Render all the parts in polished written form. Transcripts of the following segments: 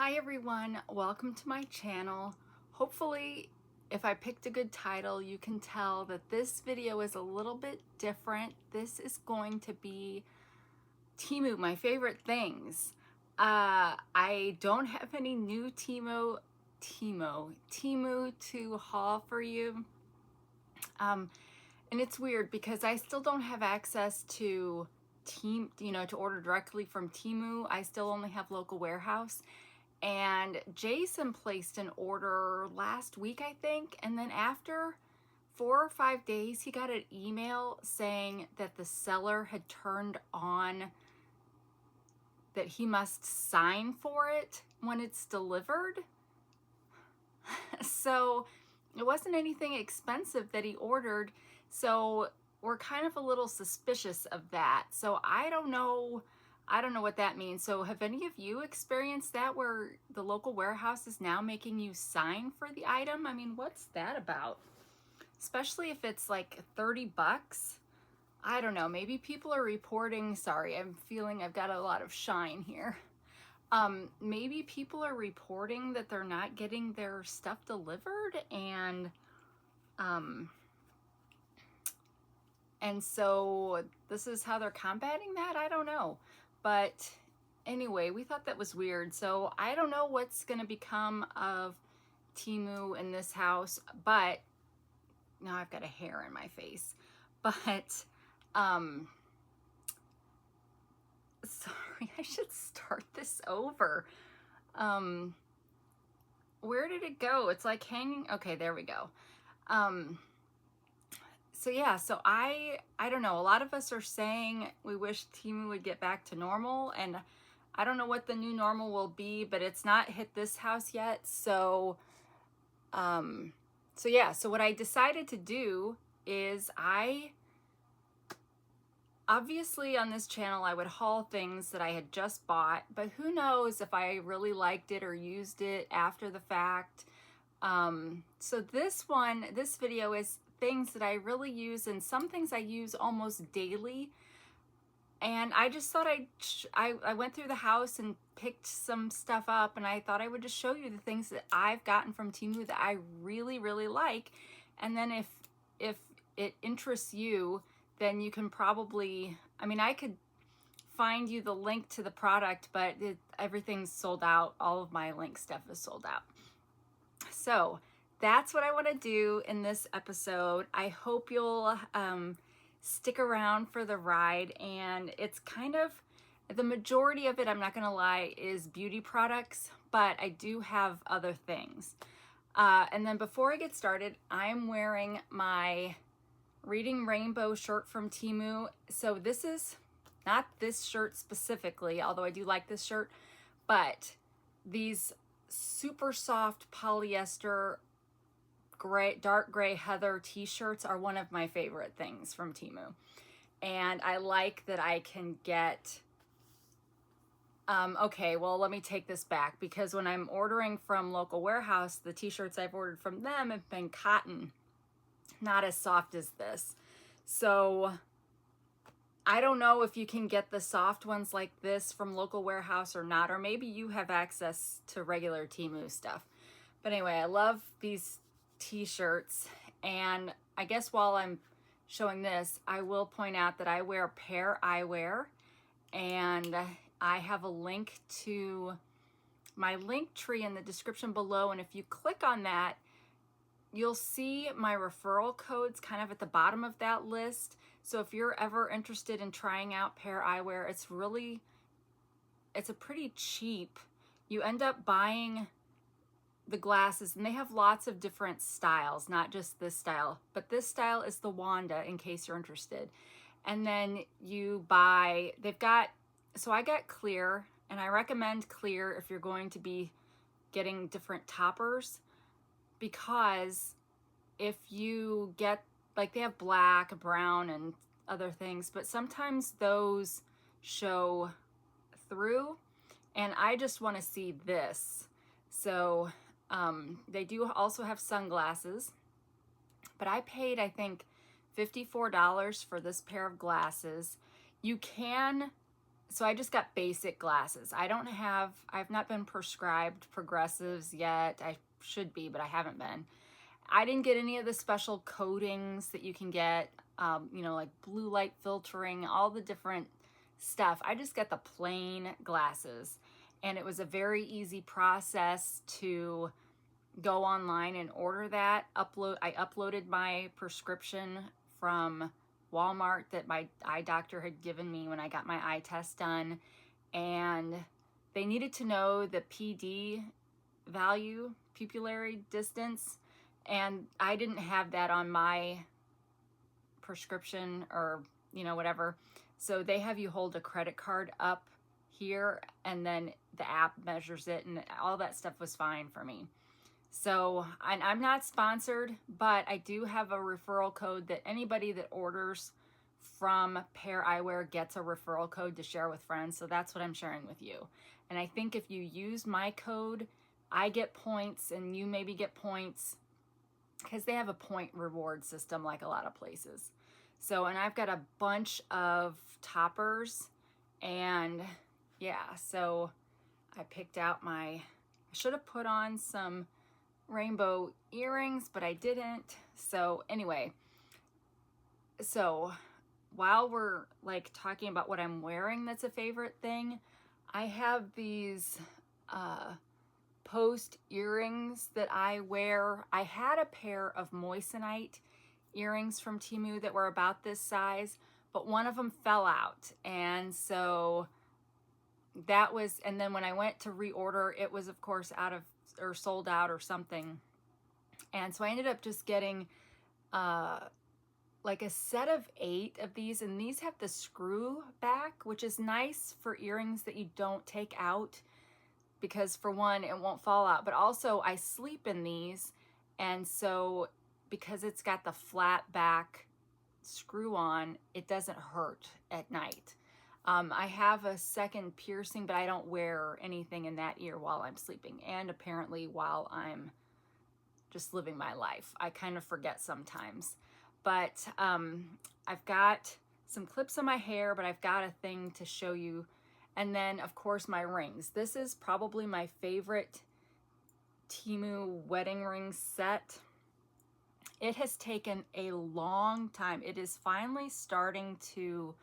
Hi everyone, welcome to my channel. Hopefully, if I picked a good title, you can tell that this video is a little bit different. This is going to be Temu, my favorite things. I don't have any new Temu to haul for you. And it's weird because I still don't have access to to order directly from Temu. I still only have local warehouse. And Jason placed an order last week, I think, and then after 4 or 5 days, he got an email saying that the seller had turned on that he must sign for it when it's delivered. So it wasn't anything expensive that he ordered, so we're kind of a little suspicious of that. So I don't know what that means. So have any of you experienced that, where the local warehouse is now making you sign for the item? I mean, what's that about? Especially if it's like 30 bucks. I don't know, maybe people are reporting, sorry, I'm feeling I've got a lot of shine here. Maybe people are reporting that they're not getting their stuff delivered, and so this is how they're combating that. I don't know. But anyway, we thought that was weird. So I don't know what's going to become of Temu in this house, but now I've got a hair in my face. But sorry, I should start this over. Where did it go? It's like hanging. Okay, there we go. So yeah, so I don't know. A lot of us are saying we wish Temu would get back to normal, and I don't know what the new normal will be, but it's not hit this house yet. So yeah, so what I decided to do is obviously on this channel I would haul things that I had just bought, but who knows if I really liked it or used it after the fact. So this video is things that I really use, and some things I use almost daily. And I just thought I went through the house and picked some stuff up, and I thought I would just show you the things that I've gotten from Temu that I really, really like. And then if it interests you, then you can probably, I mean, I could find you the link to the product, but everything's sold out. All of my link stuff is sold out. So that's what I want to do in this episode. I hope you'll stick around for the ride. And it's kind of, the majority of it, I'm not going to lie, is beauty products, but I do have other things. And then before I get started, I'm wearing my Reading Rainbow shirt from Temu. So this is not this shirt specifically, although I do like this shirt, but these super soft polyester dark gray heather t-shirts are one of my favorite things from Temu. And I like that I can get okay, well, let me take this back, because when I'm ordering from local warehouse, the t-shirts I've ordered from them have been cotton, not as soft as this. So I don't know if you can get the soft ones like this from local warehouse or not, or maybe you have access to regular Temu stuff. But anyway, I love these t-shirts, and I guess while I'm showing this, I will point out that I wear Pair eyewear, and I have a link to my link tree in the description below, and if you click on that, you'll see my referral codes kind of at the bottom of that list. So if you're ever interested in trying out Pair eyewear, it's a pretty cheap. You end up buying the glasses, and they have lots of different styles, not just this style, but this style is the Wanda, in case you're interested. And then you buy, so I got clear, and I recommend clear if you're going to be getting different toppers, because if you get, like, they have black, brown, and other things, but sometimes those show through, and I just want to see this. So they do also have sunglasses, but I paid, I think, $54 for this pair of glasses. You can so I just got basic glasses. I've not been prescribed progressives yet. I should be, but I haven't been. I didn't get any of the special coatings that you can get, you know, like blue light filtering, all the different stuff. I just got the plain glasses, and it was a very easy process to go online and order that. I uploaded my prescription from Walmart that my eye doctor had given me when I got my eye test done, and they needed to know the PD value, pupillary distance, and I didn't have that on my prescription, or you know, whatever. So they have you hold a credit card up here, and then the app measures it, and all that stuff was fine for me. So I'm not sponsored, but I do have a referral code that anybody that orders from Pair Eyewear gets a referral code to share with friends. So that's what I'm sharing with you. And I think if you use my code, I get points and you maybe get points, because they have a point reward system like a lot of places. So, and I've got a bunch of toppers, and yeah, so I picked out I should have put on some rainbow earrings, but I didn't. So anyway, so while we're like talking about what I'm wearing that's a favorite thing, I have these post earrings that I wear. I had a pair of moissanite earrings from Temu that were about this size, but one of them fell out, and so that was, and then when I went to reorder, it was of course out of, or sold out or something. And so I ended up just getting like a set of 8 of these, and these have the screw back, which is nice for earrings that you don't take out, because for one, it won't fall out, but also I sleep in these, and so because it's got the flat back screw on, it doesn't hurt at night. I have a second piercing, but I don't wear anything in that ear while I'm sleeping, and apparently while I'm just living my life. I kind of forget sometimes. But I've got some clips on my hair, but I've got a thing to show you. And then, of course, my rings. This is probably my favorite Temu wedding ring set. It has taken a long time. It is finally starting to,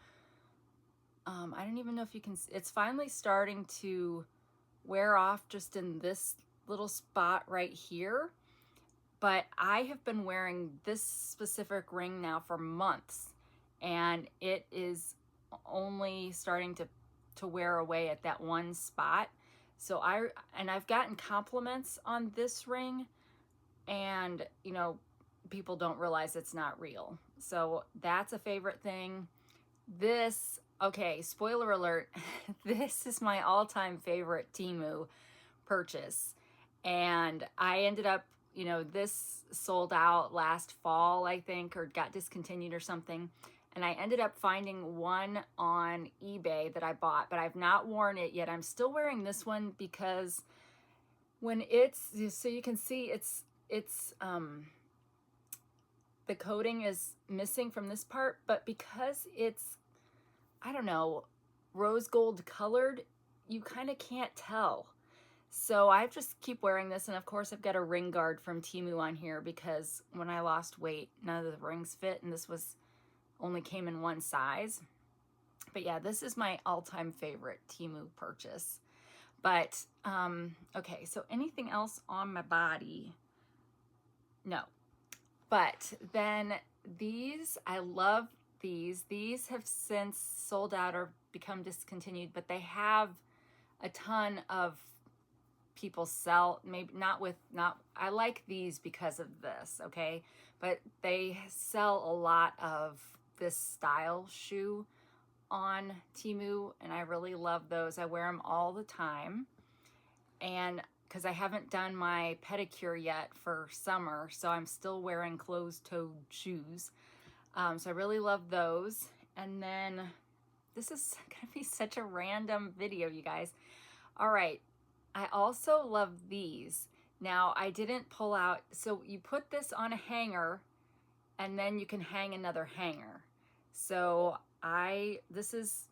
I don't even know if you can, it's finally starting to wear off just in this little spot right here. But I have been wearing this specific ring now for months, and it is only starting to wear away at that one spot. So I've gotten compliments on this ring, and you know, people don't realize it's not real. So that's a favorite thing. This, okay, spoiler alert, this is my all-time favorite Temu purchase. And I ended up, you know, this sold out last fall, I think, or got discontinued or something. And I ended up finding one on eBay that I bought, but I've not worn it yet. I'm still wearing this one because when it's, so you can see it's the coating is missing from this part, but because it's, I don't know, rose gold colored, you kind of can't tell. So I just keep wearing this, and of course I've got a ring guard from Temu on here because when I lost weight, none of the rings fit, and this was only came in one size. But yeah, this is my all-time favorite Temu purchase. But okay, so anything else on my body? No. But then these, I love these. These have since sold out or become discontinued, but they have a ton of people sell, maybe not, I like these because of this, okay? But they sell a lot of this style shoe on Temu, and I really love those. I wear them all the time, and because I haven't done my pedicure yet for summer, so I'm still wearing closed-toed shoes. So I really love those. And then this is gonna be such a random video, you guys. All right, I also love these. Now, I didn't pull out, so you put this on a hanger, and then you can hang another hanger. So this is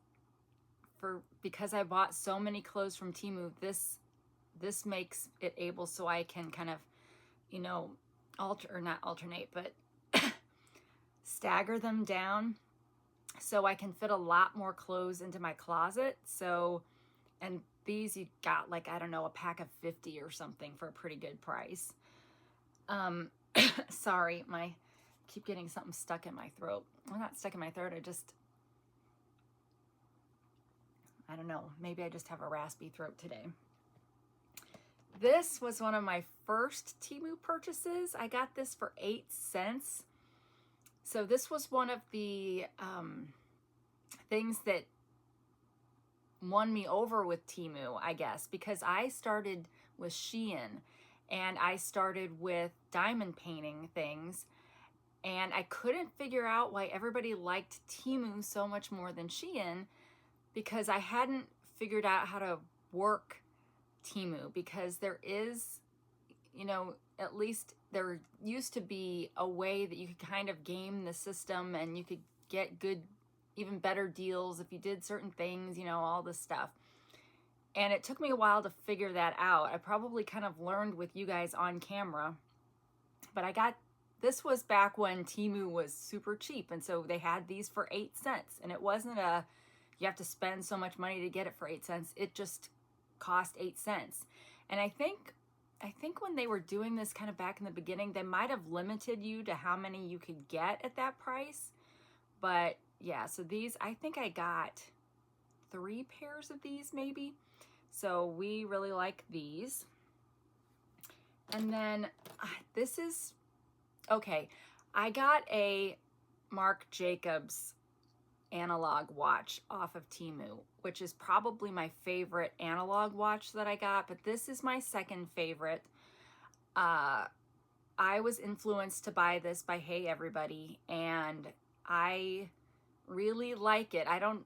because I bought so many clothes from Temu, this makes it able so I can kind of, you know, not alternate, but stagger them down so I can fit a lot more clothes into my closet. So, and these you got like, I don't know, a pack of 50 or something for a pretty good price. Sorry, keep getting something stuck in my throat. Well, not stuck in my throat, I don't know, maybe I just have a raspy throat today. This was one of my first Temu purchases. I got this for 8 cents. So this was one of the things that won me over with Temu, I guess, because I started with Shein and I started with diamond painting things, and I couldn't figure out why everybody liked Temu so much more than Shein, because I hadn't figured out how to work Temu, because there is, you know, at least there used to be a way that you could kind of game the system and you could get good, even better deals if you did certain things, you know, all this stuff. And it took me a while to figure that out. I probably kind of learned with you guys on camera, but this was back when Temu was super cheap. And so they had these for 8 cents, and it wasn't you have to spend so much money to get it for 8 cents. It just cost 8 cents. And I think when they were doing this kind of back in the beginning, they might have limited you to how many you could get at that price. But yeah, so these, I think I got 3 pairs of these maybe. So we really like these. And then this is, okay, I got a Marc Jacobs analog watch off of Temu, which is probably my favorite analog watch that I got, but this is my second favorite. I was influenced to buy this by Hey Everybody, and I really like it. I'm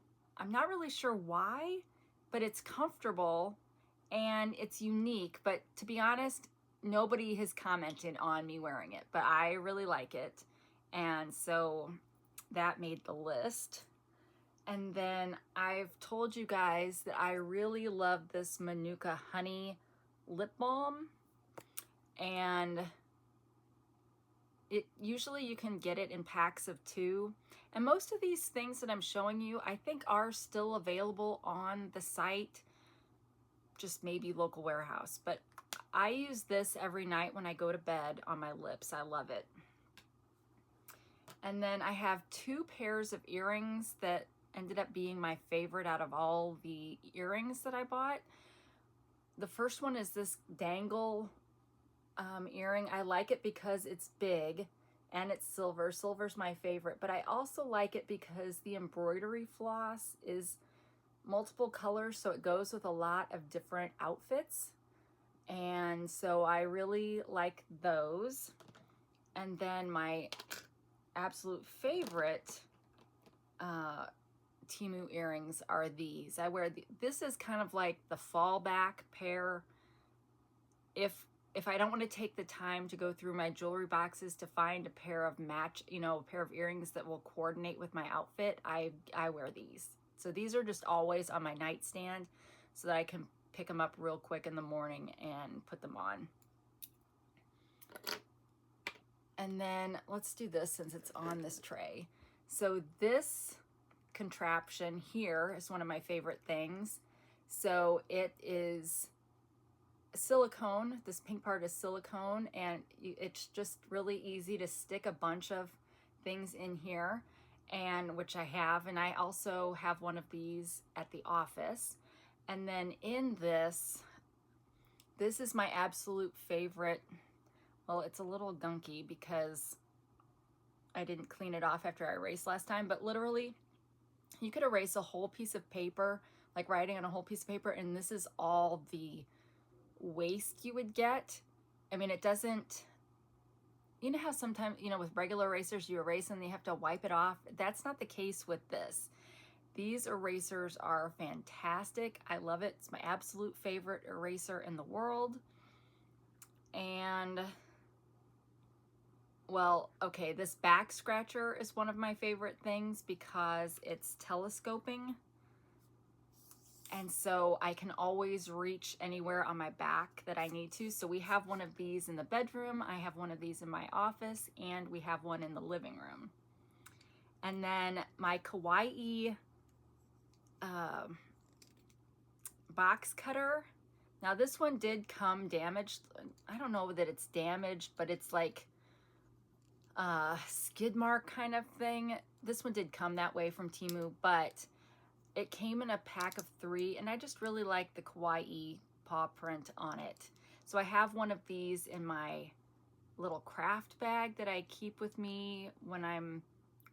not really sure why, but it's comfortable and it's unique. But to be honest, nobody has commented on me wearing it, but I really like it. And so that made the list. And then I've told you guys that I really love this Manuka Honey lip balm. And usually you can get it in packs of 2. And most of these things that I'm showing you, I think are still available on the site, just maybe local warehouse. But I use this every night when I go to bed on my lips. I love it. And then I have 2 pairs of earrings that ended up being my favorite out of all the earrings that I bought. The first one is this dangle earring. I like it because it's big and it's silver. Silver's my favorite, but I also like it because the embroidery floss is multiple colors, so it goes with a lot of different outfits. And so I really like those. And then my absolute favorite Temu earrings are these. I wear this is kind of like the fallback pair. If I don't want to take the time to go through my jewelry boxes to find a pair of a pair of earrings that will coordinate with my outfit, I wear these. So these are just always on my nightstand so that I can pick them up real quick in the morning and put them on. And then let's do this since it's on this tray. So this contraption here is one of my favorite things. So it is silicone. This pink part is silicone, and it's just really easy to stick a bunch of things in here, and which I have. And I also have one of these at the office. And then in this is my absolute favorite. Well, it's a little gunky because I didn't clean it off after I erased last time, but literally you could erase a whole piece of paper, like writing on a whole piece of paper, and this is all the waste you would get. I mean, it doesn't, you know how sometimes, with regular erasers you erase and you have to wipe it off? That's not the case with this. These erasers are fantastic. I love it. It's my absolute favorite eraser in the world. And well, okay, this back scratcher is one of my favorite things because it's telescoping. And so I can always reach anywhere on my back that I need to. So we have one of these in the bedroom, I have one of these in my office, and we have one in the living room. And then my kawaii box cutter. Now this one did come damaged. I don't know that it's damaged, but it's like skid mark kind of thing. This one did come that way from Temu, but it came in a pack of 3, and I just really like the kawaii paw print on it. So I have one of these in my little craft bag that I keep with me when I'm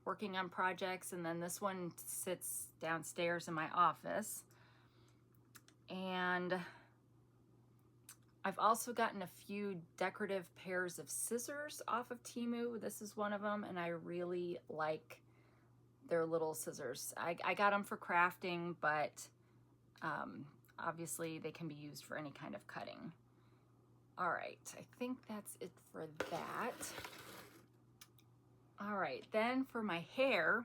working on projects, and then this one sits downstairs in my office. And I've also gotten a few decorative pairs of scissors off of Temu. This is one of them, and I really like their little scissors. I got them for crafting, but obviously they can be used for any kind of cutting. All right, I think that's it for that. All right, then for my hair,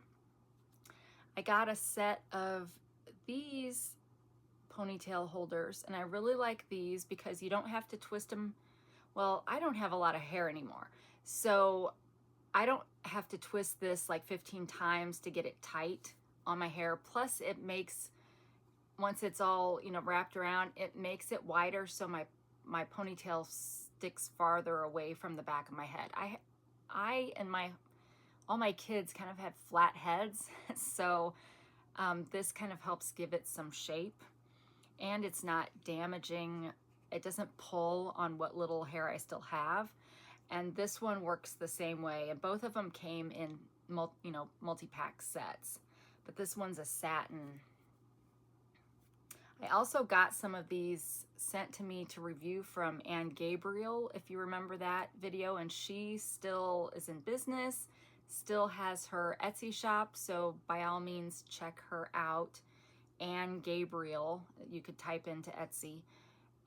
I got a set of these ponytail holders, and I really like these because you don't have to twist them. Well, I don't have a lot of hair anymore, so I don't have to twist this like 15 times to get it tight on my hair. Plus it makes, once it's all, you know, wrapped around, it makes it wider so my ponytail sticks farther away from the back of my head. I and all my kids kind of had flat heads, so this kind of helps give it some shape, and it's not damaging. It doesn't pull on what little hair I still have. And this one works the same way, and both of them came in multi-pack sets, but this one's a satin. I also got some of these sent to me to review from Ann Gabriel, if you remember that video, and she still is in business, still has her Etsy shop, so by all means check her out. Ann Gabriel, you could type into Etsy,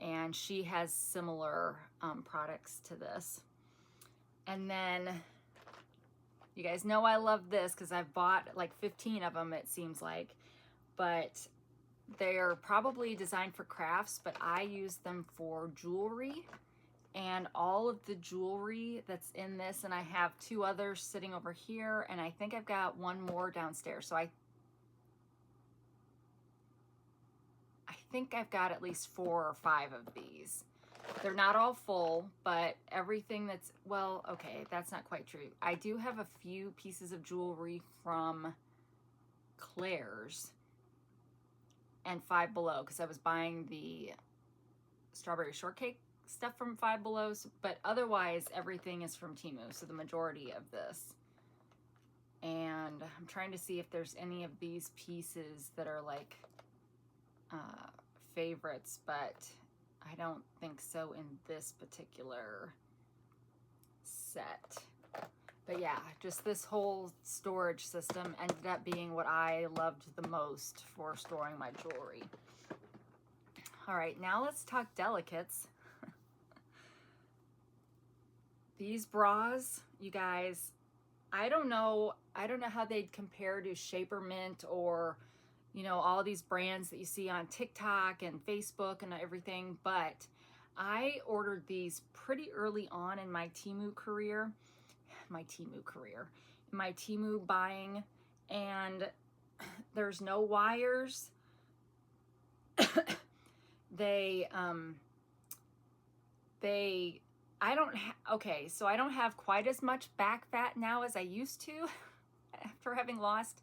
and she has similar products to this. And then you guys know I love this because I've bought like 15 of them, it seems like, but they're probably designed for crafts, but I use them for jewelry, and all of the jewelry that's in this, and I have 2 others sitting over here, and I think I've got one more downstairs. So I think I've got at least 4 or 5 of these. They're not all full, but everything that's, well, okay, that's not quite true. I do have a few pieces of jewelry from Claire's and Five Below, because I was buying the strawberry shortcake stuff from Five Below, but otherwise everything is from Temu, so the majority of this. And I'm trying to see if there's any of these pieces that are like favorites, but I don't think so in this particular set. But yeah, just this whole storage system ended up being what I loved the most for storing my jewelry. All right, now let's talk delicates. These bras, you guys, I don't know how they'd compare to Shaper Mint or, you know, all these brands that you see on TikTok and Facebook and everything, but I ordered these pretty early on in my Temu buying, and there's no wires. So I don't have quite as much back fat now as I used to after having lost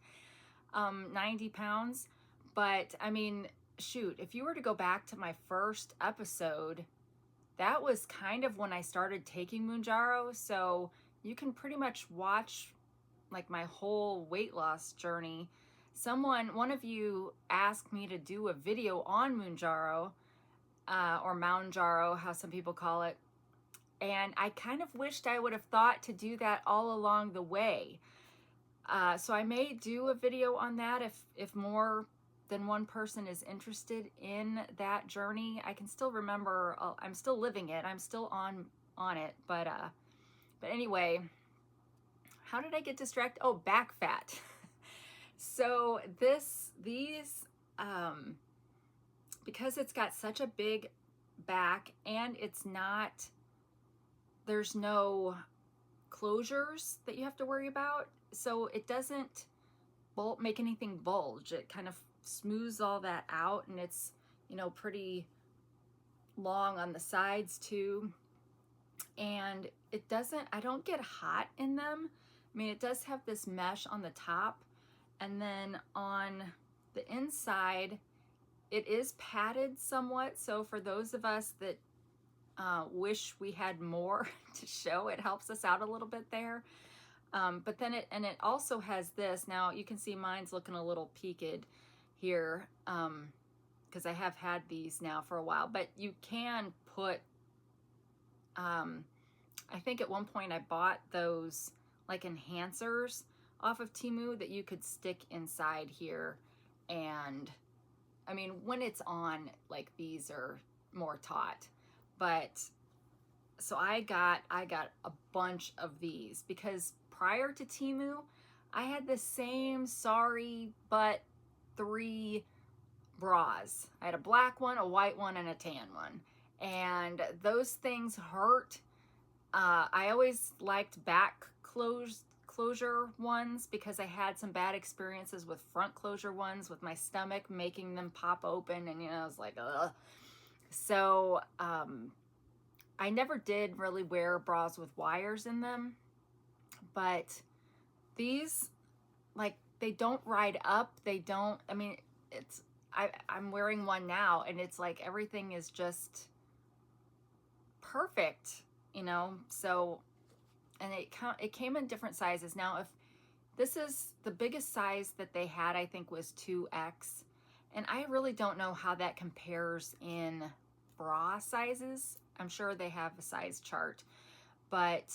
90 pounds. But I mean, shoot, if you were to go back to my first episode, that was kind of when I started taking Mounjaro. So you can pretty much watch like my whole weight loss journey. One of you asked me to do a video on Mounjaro, or Mounjaro, how some people call it. And I kind of wished I would have thought to do that all along the way. So I may do a video on that if more than one person is interested in that journey. I can still remember, I'm still living it. I'm still on it. But anyway, how did I get distracted? Oh, back fat. So these because it's got such a big back and there's no closures that you have to worry about. So it doesn't make anything bulge. It kind of smooths all that out, and it's, pretty long on the sides too. And I don't get hot in them. I mean, it does have this mesh on the top, and then on the inside, it is padded somewhat. So for those of us that wish we had more to show, it helps us out a little bit there. But then it also has this. Now you can see mine's looking a little peaked here, because I have had these now for a while, but you can put, I think at one point I bought those like enhancers off of Temu that you could stick inside here. And I mean, when it's on, like, these are more taut, but so I got a bunch of these because prior to Temu, I had the same sorry but 3 bras. I had a black one, a white one, and a tan one. And those things hurt. I always liked back closure ones because I had some bad experiences with front closure ones with my stomach making them pop open, and I was like, ugh. So I never did really wear bras with wires in them, but these, like, they don't ride up. They don't, I mean, I'm wearing one now, and it's like everything is just perfect, so, and it came in different sizes. Now, if this is the biggest size that they had, I think was 2X, and I really don't know how that compares in bra sizes. I'm sure they have a size chart, but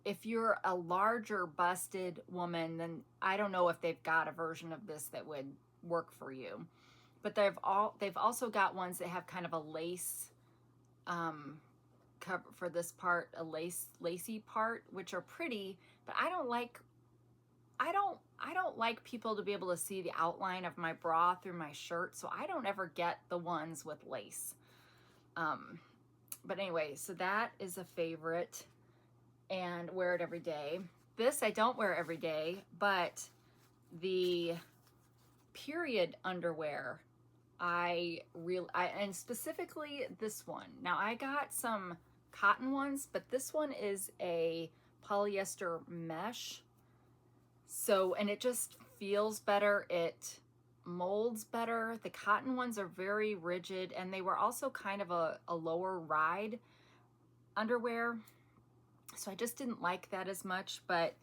if you're a larger busted woman, then I don't know if they've got a version of this that would work for you. But they've also got ones that have kind of a lace cover for this part, a lacy part, which are pretty, but I don't like people to be able to see the outline of my bra through my shirt, so I don't ever get the ones with lace. But anyway, so that is a favorite, and wear it every day. This I don't wear every day, but the period underwear, and specifically this one. Now I got some cotton ones, but this one is a polyester mesh. So, and it just feels better. It molds better. The cotton ones are very rigid, and they were also kind of a lower ride underwear. So I just didn't like that as much, but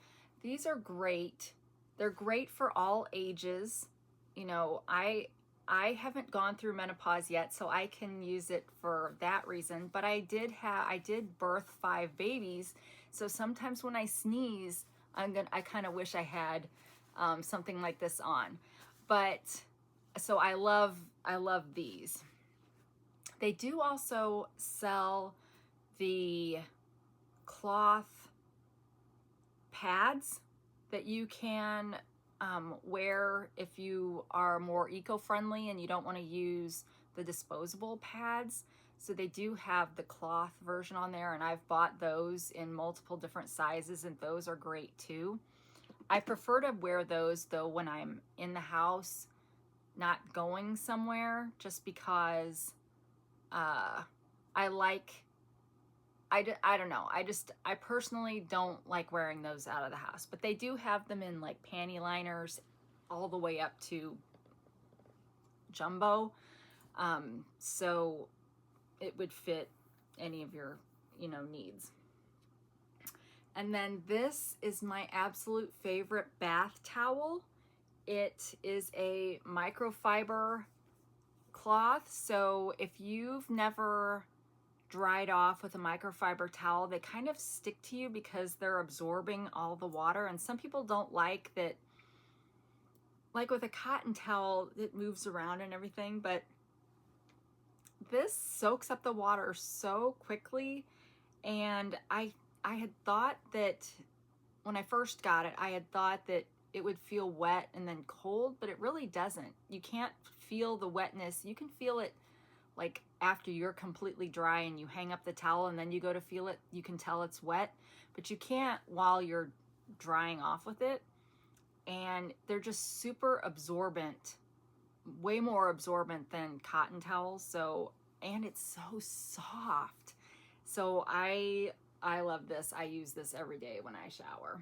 these are great. They're great for all ages. I haven't gone through menopause yet, so I can use it for that reason, but I did birth 5 babies. So sometimes when I sneeze, I kind of wish I had something like this on. But so I love these. They do also sell the cloth pads that you can wear if you are more eco-friendly and you don't want to use the disposable pads. So they do have the cloth version on there, and I've bought those in multiple different sizes, and those are great too. I prefer to wear those though when I'm in the house, not going somewhere, just because I don't know. I personally don't like wearing those out of the house, but they do have them in like panty liners all the way up to jumbo. So it would fit any of your, needs. And then this is my absolute favorite bath towel. It is a microfiber cloth. So if you've never dried off with a microfiber towel, they kind of stick to you because they're absorbing all the water, and some people don't like that. Like with a cotton towel, it moves around and everything, but this soaks up the water so quickly. And I had thought that when I first got it, I had thought that it would feel wet and then cold, but it really doesn't. You can't feel the wetness. You can feel it like after you're completely dry and you hang up the towel and then you go to feel it, you can tell it's wet, but you can't while you're drying off with it. And they're just super absorbent, way more absorbent than cotton towels. So, and it's so soft. So I love this. I use this every day when I shower.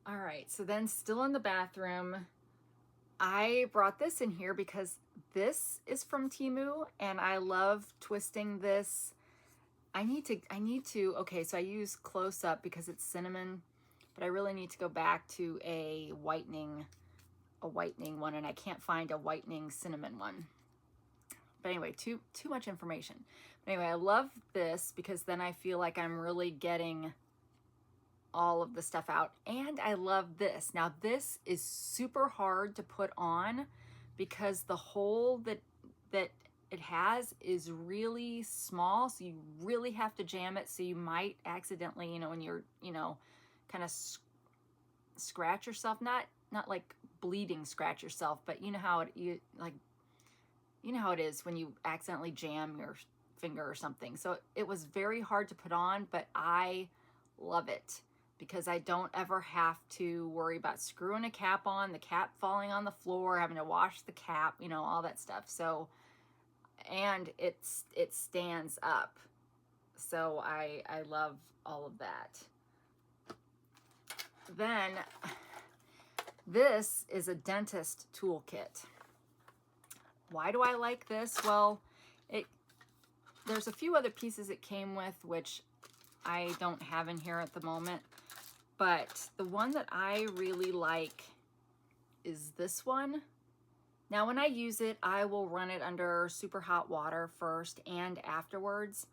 All right, so then still in the bathroom, I brought this in here because this is from Temu and I love twisting this. I need to, okay, so I use Close Up because it's cinnamon, but I really need to go back to a whitening one, and I can't find a whitening cinnamon one. But anyway, too much information. But anyway, I love this because then I feel like I'm really getting all of the stuff out. And I love this. Now this is super hard to put on because the hole that it has is really small, so you really have to jam it. So you might accidentally, you know, when you're, you know, kind of scratch yourself, not like bleeding scratch yourself, but you know how you know how it is when you accidentally jam your finger or something. So it was very hard to put on, but I love it because I don't ever have to worry about screwing a cap on, the cap falling on the floor, having to wash the cap, you know, all that stuff. So, and it stands up. So I love all of that. Then this is a dentist toolkit. Why do I like this? Well, there's a few other pieces it came with, which I don't have in here at the moment. But the one that I really like is this one. Now, when I use it, I will run it under super hot water first and afterwards.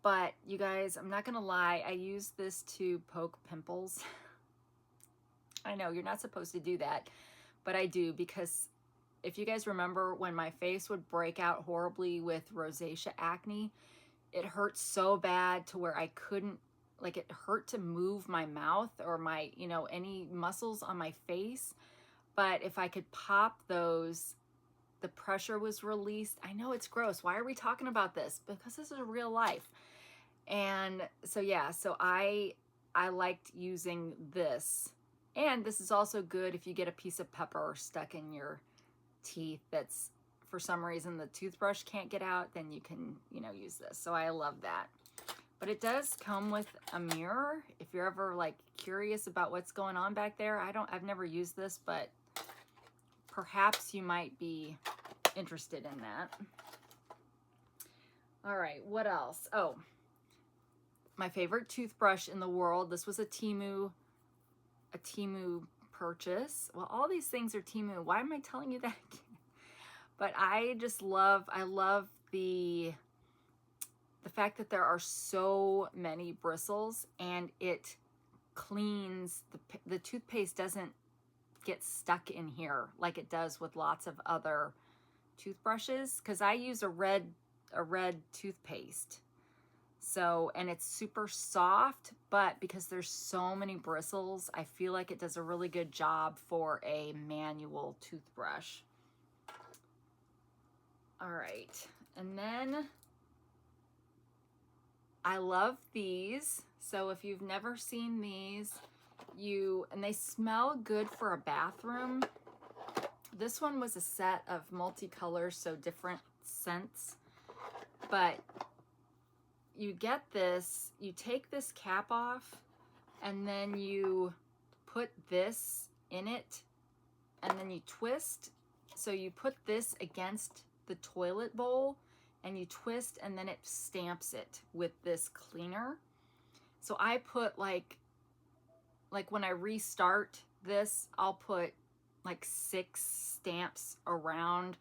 But you guys, I'm not gonna lie, I use this to poke pimples. I know you're not supposed to do that, but I do because if you guys remember when my face would break out horribly with rosacea acne, it hurt so bad to where I couldn't, like it hurt to move my mouth or my, you know, any muscles on my face. But if I could pop those, the pressure was released. I know it's gross. Why are we talking about this? Because this is real life. And so, yeah, so I liked using this. And this is also good if you get a piece of pepper stuck in your teeth that's for some reason the toothbrush can't get out, then you can, you know, use this. So I love that. But it does come with a mirror if you're ever like curious about what's going on back there. I've never used this, but perhaps you might be interested in that. All right, what else? Oh, my favorite toothbrush in the world. This was a Temu purchase. Well, all these things are Temu. Why am I telling you that again? But I love the fact that there are so many bristles and it cleans, the toothpaste doesn't get stuck in here like it does with lots of other toothbrushes, because I use a red toothpaste. So, and it's super soft, but because there's so many bristles, I feel like it does a really good job for a manual toothbrush. All right, and then I love these. So if you've never seen these, and they smell good for a bathroom. This one was a set of multicolors, so different scents. But you get this, you take this cap off, and then you put this in it, and then you twist. So you put this against the toilet bowl, and you twist, and then it stamps it with this cleaner. So I put like when I restart this, I'll put like 6 stamps around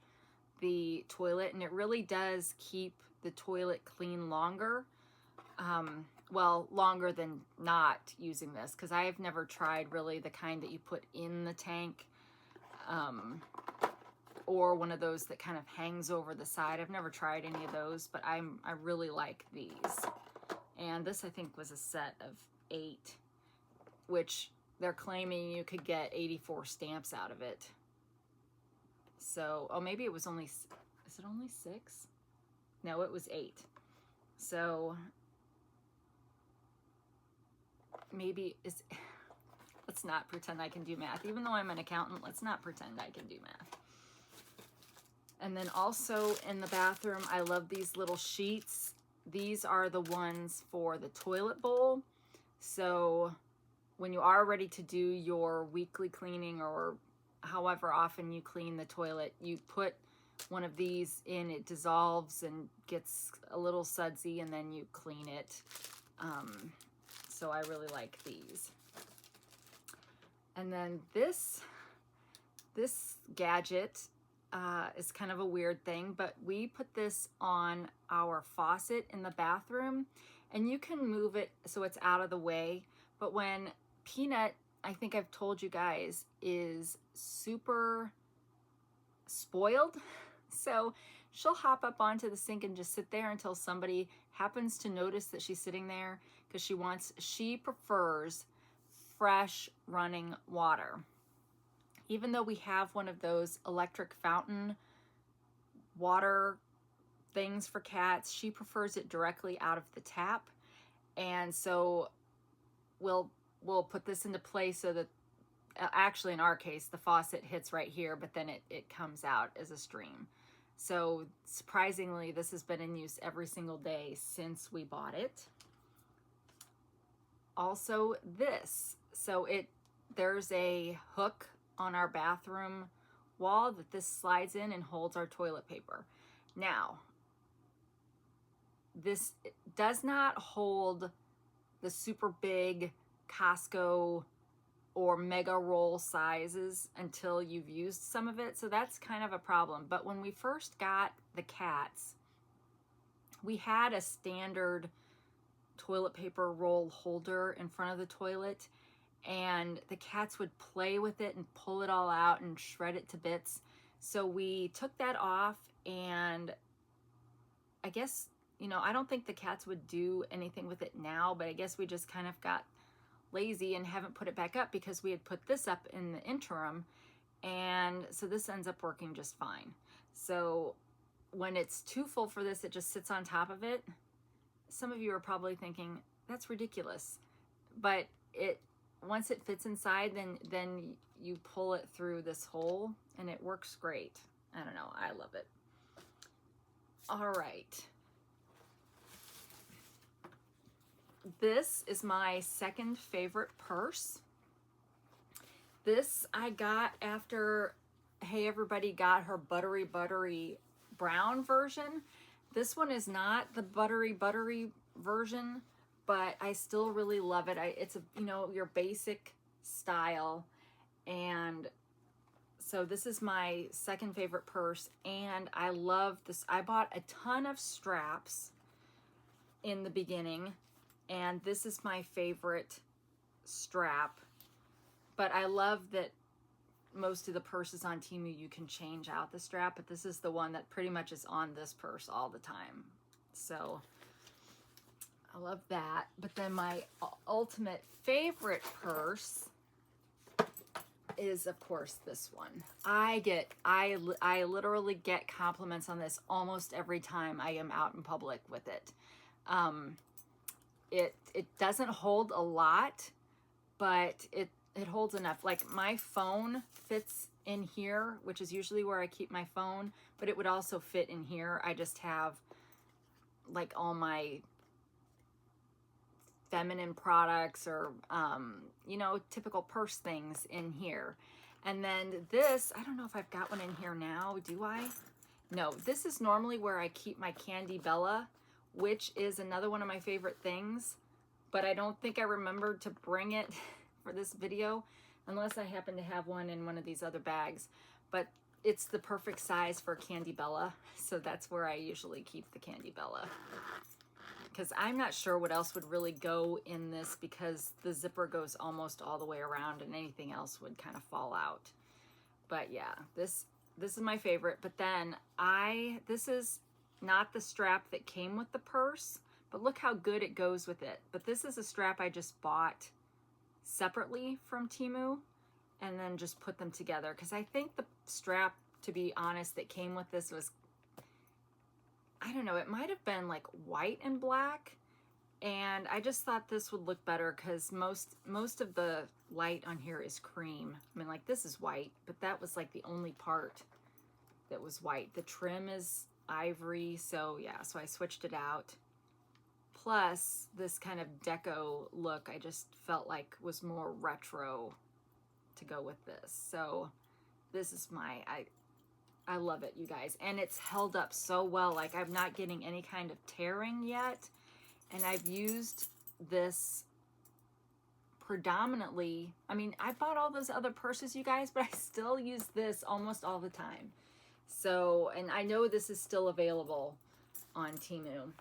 the toilet, and it really does keep the toilet clean longer. Well, longer than not using this, because I have never tried really the kind that you put in the tank, or one of those that kind of hangs over the side. I've never tried any of those, but I really like these. And this I think was a set of 8, which they're claiming you could get 84 stamps out of it. So, oh, maybe it was only, is it only 6? No, it was 8. So maybe let's not pretend I can do math. Even though I'm an accountant, let's not pretend I can do math. And then also in the bathroom, I love these little sheets. These are the ones for the toilet bowl. So when you are ready to do your weekly cleaning or however often you clean the toilet, you put one of these in, it dissolves and gets a little sudsy, and then you clean it. So I really like these. And then this gadget is kind of a weird thing, but we put this on our faucet in the bathroom, and you can move it so it's out of the way. But when Peanut, I think I've told you guys, is super spoiled, so she'll hop up onto the sink and just sit there until somebody happens to notice that she's sitting there, because she prefers fresh running water. Even though we have one of those electric fountain water things for cats, she prefers it directly out of the tap. And so we'll put this into place so that, actually in our case, the faucet hits right here, but then it comes out as a stream. So surprisingly, this has been in use every single day since we bought it. Also this, so there's a hook on our bathroom wall that this slides in and holds our toilet paper. Now, this does not hold the super big Costco or mega roll sizes until you've used some of it, so that's kind of a problem. But when we first got the cats, we had a standard toilet paper roll holder in front of the toilet, and the cats would play with it and pull it all out and shred it to bits. So we took that off, and I guess, you know, I don't think the cats would do anything with it now, but I guess we just kind of got lazy and haven't put it back up because we had put this up in the interim, and so this ends up working just fine. So when it's too full for this, it just sits on top of it. Some of you are probably thinking that's ridiculous, but once it fits inside, then you pull it through this hole and it works great. I don't know, I love it. All right. This is my second favorite purse. This I got after Hey Everybody got her buttery brown version. This one is not the buttery version, but I still really love it. It's a, you know, your basic style, and so this is my second favorite purse, and I love this. I bought a ton of straps in the beginning, and this is my favorite strap. But I love that most of the purses on Temu, you can change out the strap, but this is the one that pretty much is on this purse all the time. So I love that. But then my ultimate favorite purse is, of course, this one. I literally get compliments on this almost every time I am out in public with it. It doesn't hold a lot, but it holds enough. Like my phone fits in here, which is usually where I keep my phone, but it would also fit in here. I just have like all my feminine products or, you know, typical purse things in here. And then this, I don't know if I've got one in here now, do I? No, this is normally where I keep my Candy Bella, which is another one of my favorite things, but I don't think I remembered to bring it for this video, unless I happen to have one in one of these other bags. But it's the perfect size for Candy Bella, so that's where I usually keep the Candy Bella. Because I'm not sure what else would really go in this, because the zipper goes almost all the way around and anything else would kind of fall out. But yeah, this is my favorite. But then this is not the strap that came with the purse, but look how good it goes with it. But this is a strap I just bought separately from Temu and then just put them together, because I think the strap to be honest, that came with this was, I don't know, it might have been like white and black. And I just thought this would look better because most of the light on here is cream. I mean, like this is white, but that was like the only part that was white. The trim is ivory, so yeah, so I switched it out. Plus, this kind of deco look I just felt like was more retro to go with this. So this is I love it, you guys. And it's held up so well. Like I'm not getting any kind of tearing yet. And I've used this predominantly. I mean, I bought all those other purses, you guys, but I still use this almost all the time. So, and I know this is still available on Temu.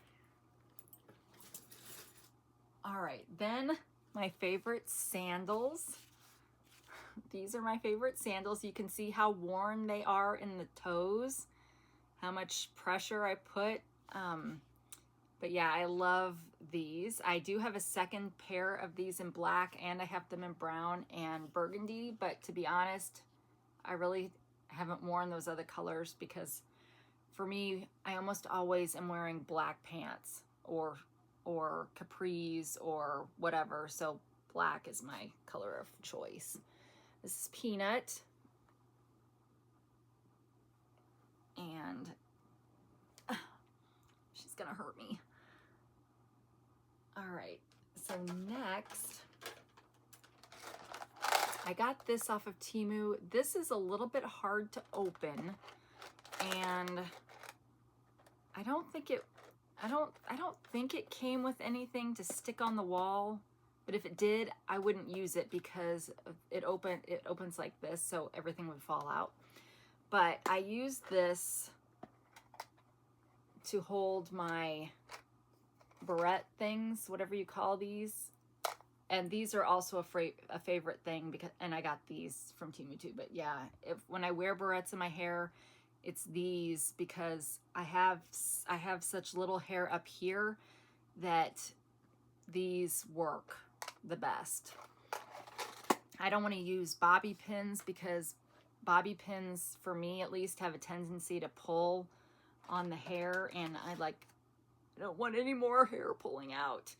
All right, then my favorite sandals. These are my favorite sandals. You can see how worn they are in the toes, how much pressure I put. But yeah, I love these. I do have a second pair of these in black, and I have them in brown and burgundy. But to be honest, I really haven't worn those other colors because for me, I almost always am wearing black pants or capris or whatever. So black is my color of choice. This is Peanut. And she's gonna hurt me. All right, so next, I got this off of Temu. This is a little bit hard to open, and I don't think it came with anything to stick on the wall, but if it did, I wouldn't use it because it opens like this, so everything would fall out. But I used this to hold my barrette things, whatever you call these. And these are also a favorite thing because, and I got these from Temu too. But yeah, when I wear barrettes in my hair, it's these because I have such little hair up here that these work the best. I don't want to use bobby pins because bobby pins, for me at least, have a tendency to pull on the hair, and I don't want any more hair pulling out.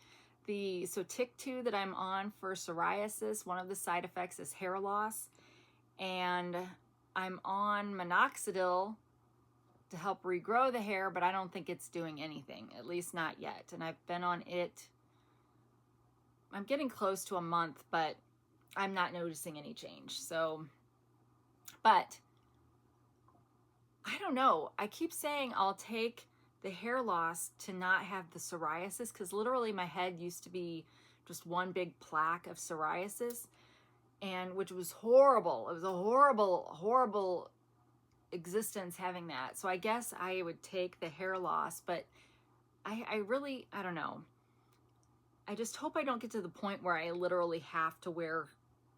So Tick2 that I'm on for psoriasis, one of the side effects is hair loss, and I'm on minoxidil to help regrow the hair, but I don't think it's doing anything, at least not yet. And I've been on it, I'm getting close to a month, but I'm not noticing any change. So, but I don't know. I keep saying I'll take the hair loss to not have the psoriasis, because literally my head used to be just one big plaque of psoriasis, and which was horrible. It was a horrible, horrible existence having that. So I guess I would take the hair loss, but I don't know. I just hope I don't get to the point where I literally have to wear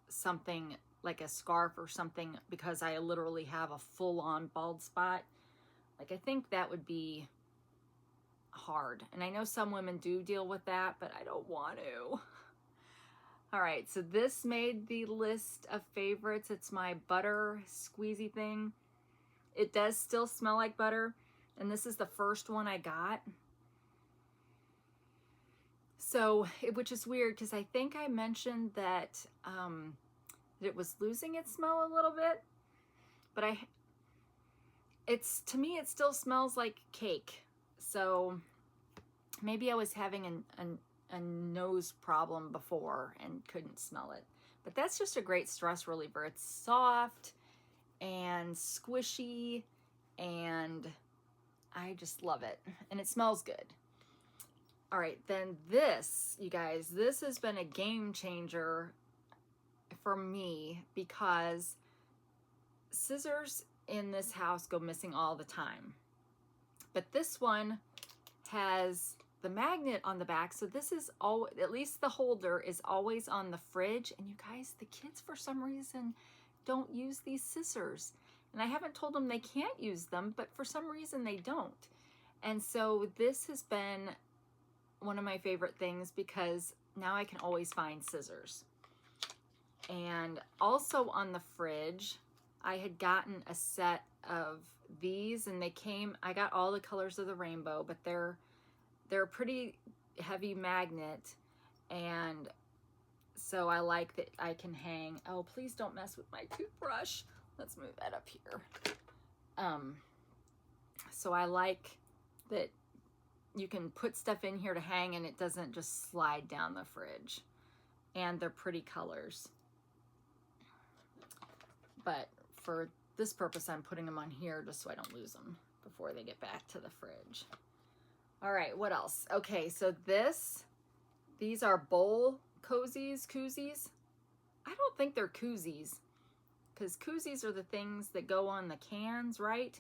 something like a scarf or something because I literally have a full-on bald spot. Like, I think that would be hard. And I know some women do deal with that, but I don't want to. All right, so this made the list of favorites. It's my butter squeezy thing. It does still smell like butter, and this is the first one I got. So, which is weird because I think I mentioned that it was losing its smell a little bit, but to me, it still smells like cake. So maybe I was having a nose problem before and couldn't smell it. But that's just a great stress reliever. It's soft and squishy, and I just love it. And it smells good. All right, then this, you guys, this has been a game changer for me because scissors in this house go missing all the time. But this one has the magnet on the back, so this is all, at least the holder is always on the fridge. And you guys, the kids for some reason don't use these scissors. And I haven't told them they can't use them, but for some reason they don't. And so this has been one of my favorite things because now I can always find scissors. And also on the fridge, I had gotten a set of these, and they came, I got all the colors of the rainbow, but they're a pretty heavy magnet, and so I like that I can hang. Oh, please don't mess with my toothbrush. Let's move that up here. So I like that you can put stuff in here to hang and it doesn't just slide down the fridge. And they're pretty colors. But for this purpose, I'm putting them on here just so I don't lose them before they get back to the fridge. All right, what else? Okay, so these are bowl koozies. I don't think they're koozies, because koozies are the things that go on the cans, right?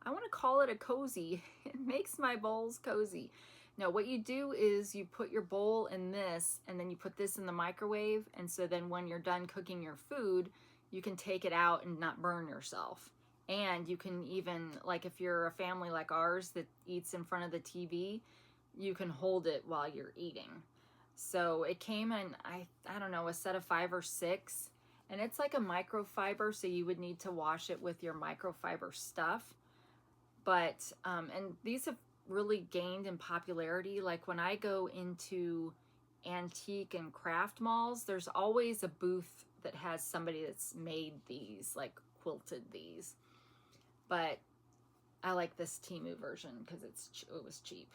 I want to call it a cozy. It makes my bowls cozy. No, what you do is you put your bowl in this, and then you put this in the microwave, and so then when you're done cooking your food, you can take it out and not burn yourself. And you can even, like if you're a family like ours that eats in front of the TV, you can hold it while you're eating. So it came in, I don't know, a set of 5 or 6, and it's like a microfiber, so you would need to wash it with your microfiber stuff. But, and these have really gained in popularity. Like when I go into antique and craft malls, there's always a booth that has somebody that's made these, like quilted these. But I like this Temu version because it was cheap.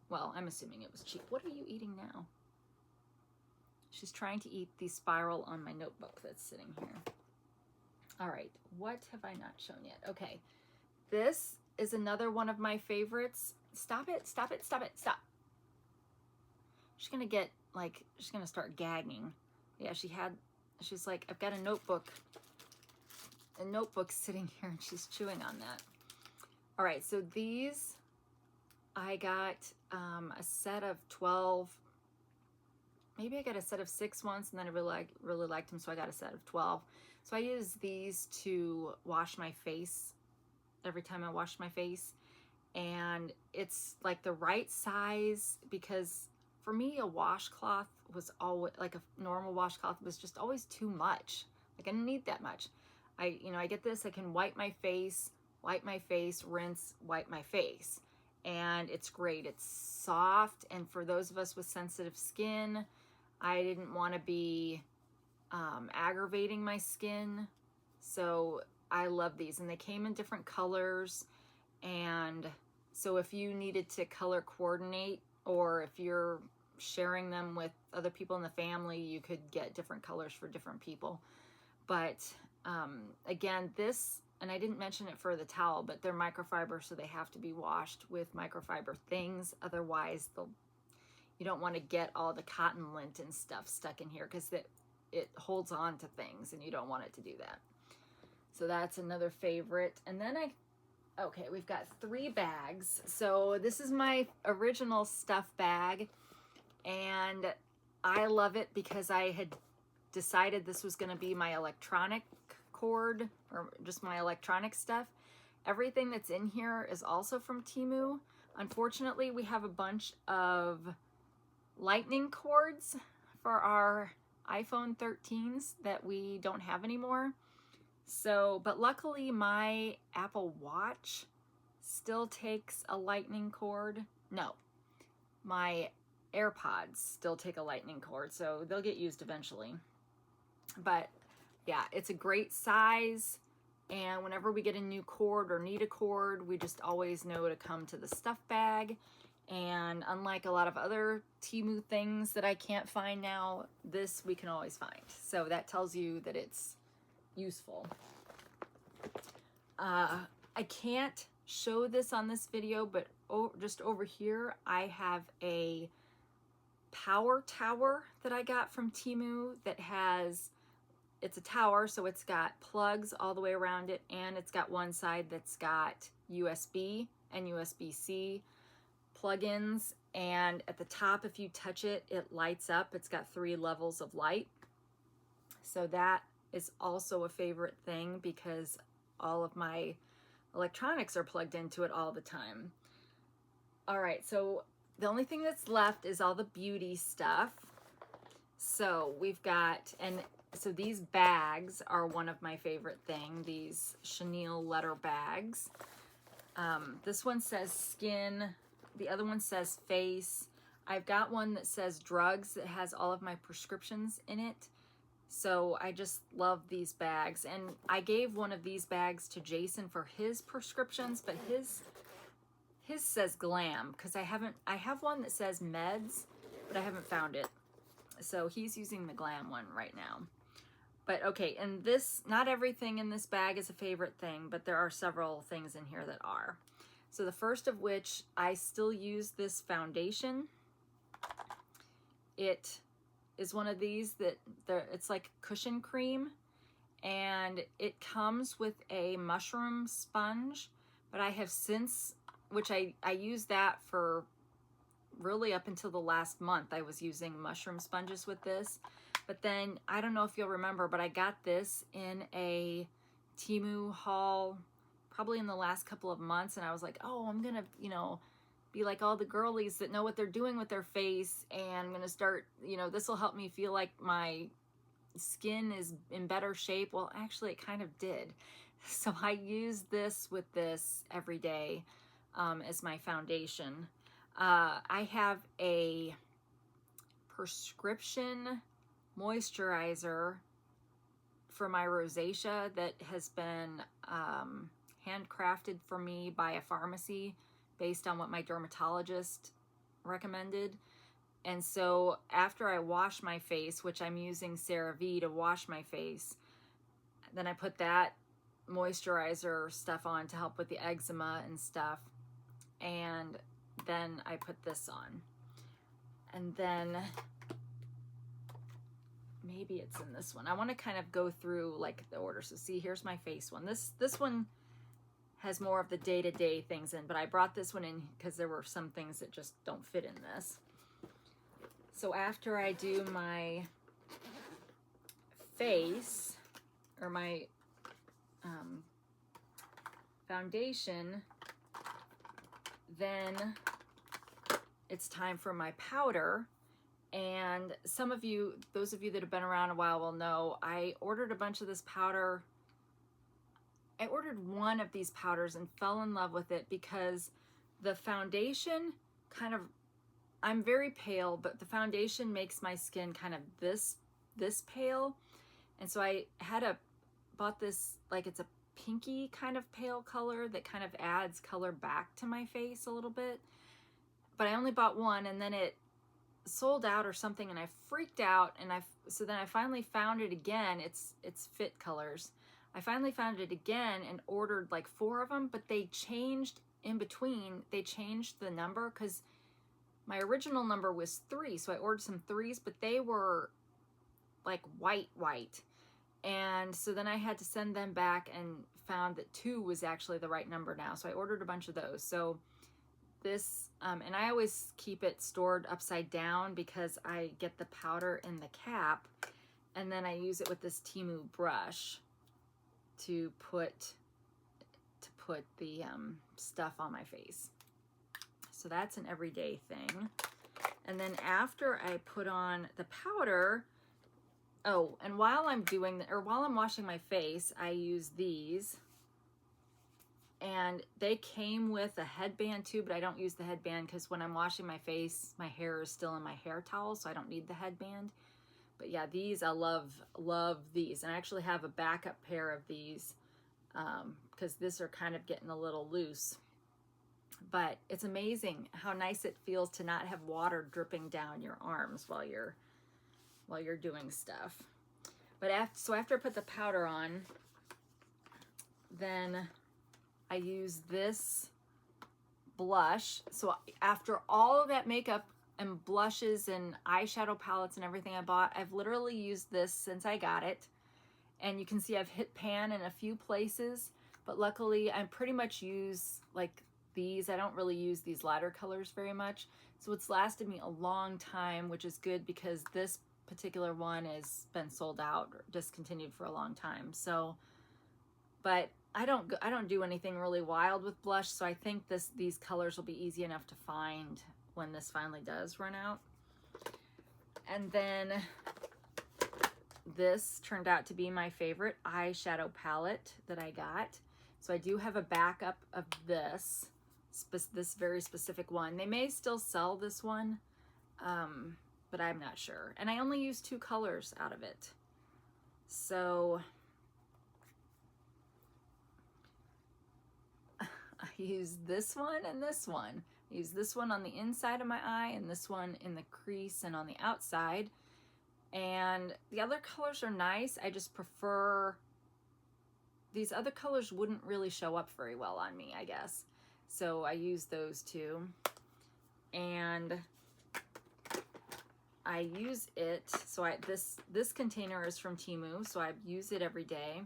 Well, I'm assuming it was cheap. What are you eating now? She's trying to eat the spiral on my notebook that's sitting here. All right, what have I not shown yet? Okay, this is another one of my favorites. Stop it, stop it, stop it, stop. She's gonna get, like, she's gonna start gagging. Yeah, she's like, I've got a notebook sitting here, and she's chewing on that. All right, so these, I got a set of 12. Maybe I got a set of 6 once, and then I really liked them, so I got a set of 12. So I use these to wash my face every time I wash my face. And it's like the right size, because for me, a washcloth was always, like a normal washcloth was just always too much. Like I didn't need that much. I get this, I can wipe my face, rinse, wipe my face. And it's great. It's soft. And for those of us with sensitive skin, I didn't want to be aggravating my skin. So I love these. And they came in different colors. And so if you needed to color coordinate, or if you're sharing them with other people in the family, you could get different colors for different people. But again, this, and I didn't mention it for the towel, but they're microfiber, so they have to be washed with microfiber things. Otherwise, you don't want to get all the cotton lint and stuff stuck in here, because it holds on to things, and you don't want it to do that. So that's another favorite. And then okay, we've got 3 bags. So this is my original stuff bag, and I love it because I had decided this was going to be my electronic cord, or just my electronic stuff. Everything that's in here is also from Temu. Unfortunately, we have a bunch of lightning cords for our iPhone 13s that we don't have anymore. So, but luckily my Apple Watch still takes a lightning cord. No, my AirPods still take a lightning cord, so they'll get used eventually. But yeah, it's a great size, and whenever we get a new cord or need a cord, we just always know to come to the stuff bag. And unlike a lot of other Temu things that I can't find now, this we can always find. So that tells you that it's useful. I can't show this on this video, but just over here, I have a power tower that I got from Temu that it's a tower, so it's got plugs all the way around it, and it's got one side that's got USB and USB-C plugins, and at the top, if you touch it, it lights up. It's got 3 levels of light. So that is also a favorite thing, because all of my electronics are plugged into it all the time. All right, so the only thing that's left is all the beauty stuff. So we've got, and So these bags are one of my favorite things, these chenille letter bags. This one says skin, the other one says face. I've got one that says drugs that has all of my prescriptions in it. So I just love these bags. And I gave one of these bags to Jason for his prescriptions, but his says glam, because I have one that says meds, but I haven't found it. So he's using the glam one right now. But okay, and this, not everything in this bag is a favorite thing, but there are several things in here that are. So the first of which, I still use this foundation. It is one of these that it's like cushion cream, and it comes with a mushroom sponge, but I have since, which I used that for really up until the last month. I was using mushroom sponges with this. But then, I don't know if you'll remember, but I got this in a Temu haul probably in the last couple of months, and I was like, oh, I'm gonna, you know, be like all the girlies that know what they're doing with their face, and I'm gonna start, you know, this will help me feel like my skin is in better shape. Well, actually, it kind of did. So I use this with this every day as my foundation. I have a prescription moisturizer for my rosacea that has been handcrafted for me by a pharmacy based on what my dermatologist recommended. And so after I wash my face, which I'm using CeraVe to wash my face, then I put that moisturizer stuff on to help with the eczema and stuff. And then I put this on. And then maybe it's in this one. I want to kind of go through like the order. So see, here's my face one. This one has more of the day-to-day things in, but I brought this one in because there were some things that just don't fit in this. So after I do my face, or my foundation, then it's time for my powder. And some of you, those of you that have been around a while will know, I ordered a bunch of this powder. I ordered one of these powders and fell in love with it because the foundation kind of, I'm very pale, but the foundation makes my skin kind of this pale. And so I bought this, like it's a pinky kind of pale color that kind of adds color back to my face a little bit. But I only bought one, and then it sold out or something, and I freaked out, and so then I finally found it again. It's Fit Colors. I finally found it again and ordered like 4 of them, but they changed in between. They changed the number because my original number was 3, so I ordered some 3s, but they were like white. And so then I had to send them back and found that 2 was actually the right number now. So I ordered a bunch of those. So this, and I always keep it stored upside down because I get the powder in the cap, and then I use it with this Temu brush to put the stuff on my face. So that's an everyday thing. And then after I put on the powder, oh, and while I'm washing my face, I use these. And they came with a headband too, but I don't use the headband because when I'm washing my face, my hair is still in my hair towel, so I don't need the headband. But yeah, these, I love these. And I actually have a backup pair of these because these are kind of getting a little loose. But it's amazing how nice it feels to not have water dripping down your arms while you're doing stuff. But after I put the powder on, then I use this blush. So after all of that makeup and blushes and eyeshadow palettes and everything I bought, I've literally used this since I got it. And you can see I've hit pan in a few places, but luckily I pretty much use like these. I don't really use these lighter colors very much. So it's lasted me a long time, which is good because this particular one has been sold out or discontinued for a long time. So, but I don't do anything really wild with blush, so I think these colors will be easy enough to find when this finally does run out. And then this turned out to be my favorite eyeshadow palette that I got. So I do have a backup of this very specific one. They may still sell this one, but I'm not sure. And I only used 2 colors out of it. So I use this one and this one. I use this one on the inside of my eye and this one in the crease and on the outside. And the other colors are nice. I just prefer, these other colors wouldn't really show up very well on me, I guess. So I use those 2. And I use it, so this container is from Temu, so I use it every day.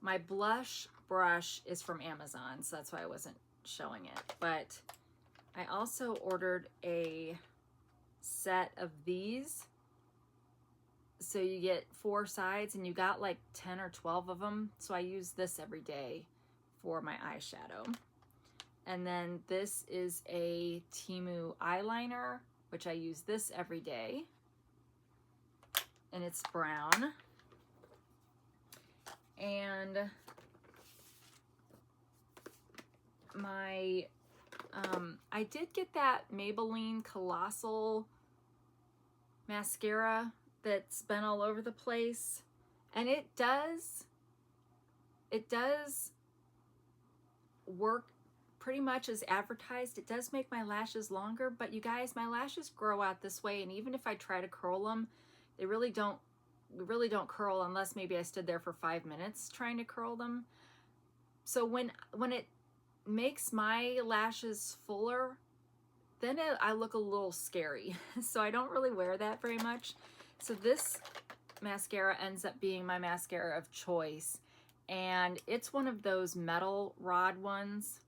My blush brush is from Amazon, so that's why I wasn't showing it. But I also ordered a set of these. So you get 4 sides and you got like 10 or 12 of them. So I use this every day for my eyeshadow. And then this is a Temu eyeliner, which I use this every day. And it's brown. And my, I did get that Maybelline Colossal mascara that's been all over the place, and it does work pretty much as advertised. It does make my lashes longer, but you guys, my lashes grow out this way, and even if I try to curl them, they really don't curl unless maybe I stood there for 5 minutes trying to curl them. So when it makes my lashes fuller, then I look a little scary. So I don't really wear that very much. So this mascara ends up being my mascara of choice, and it's one of those metal rod ones.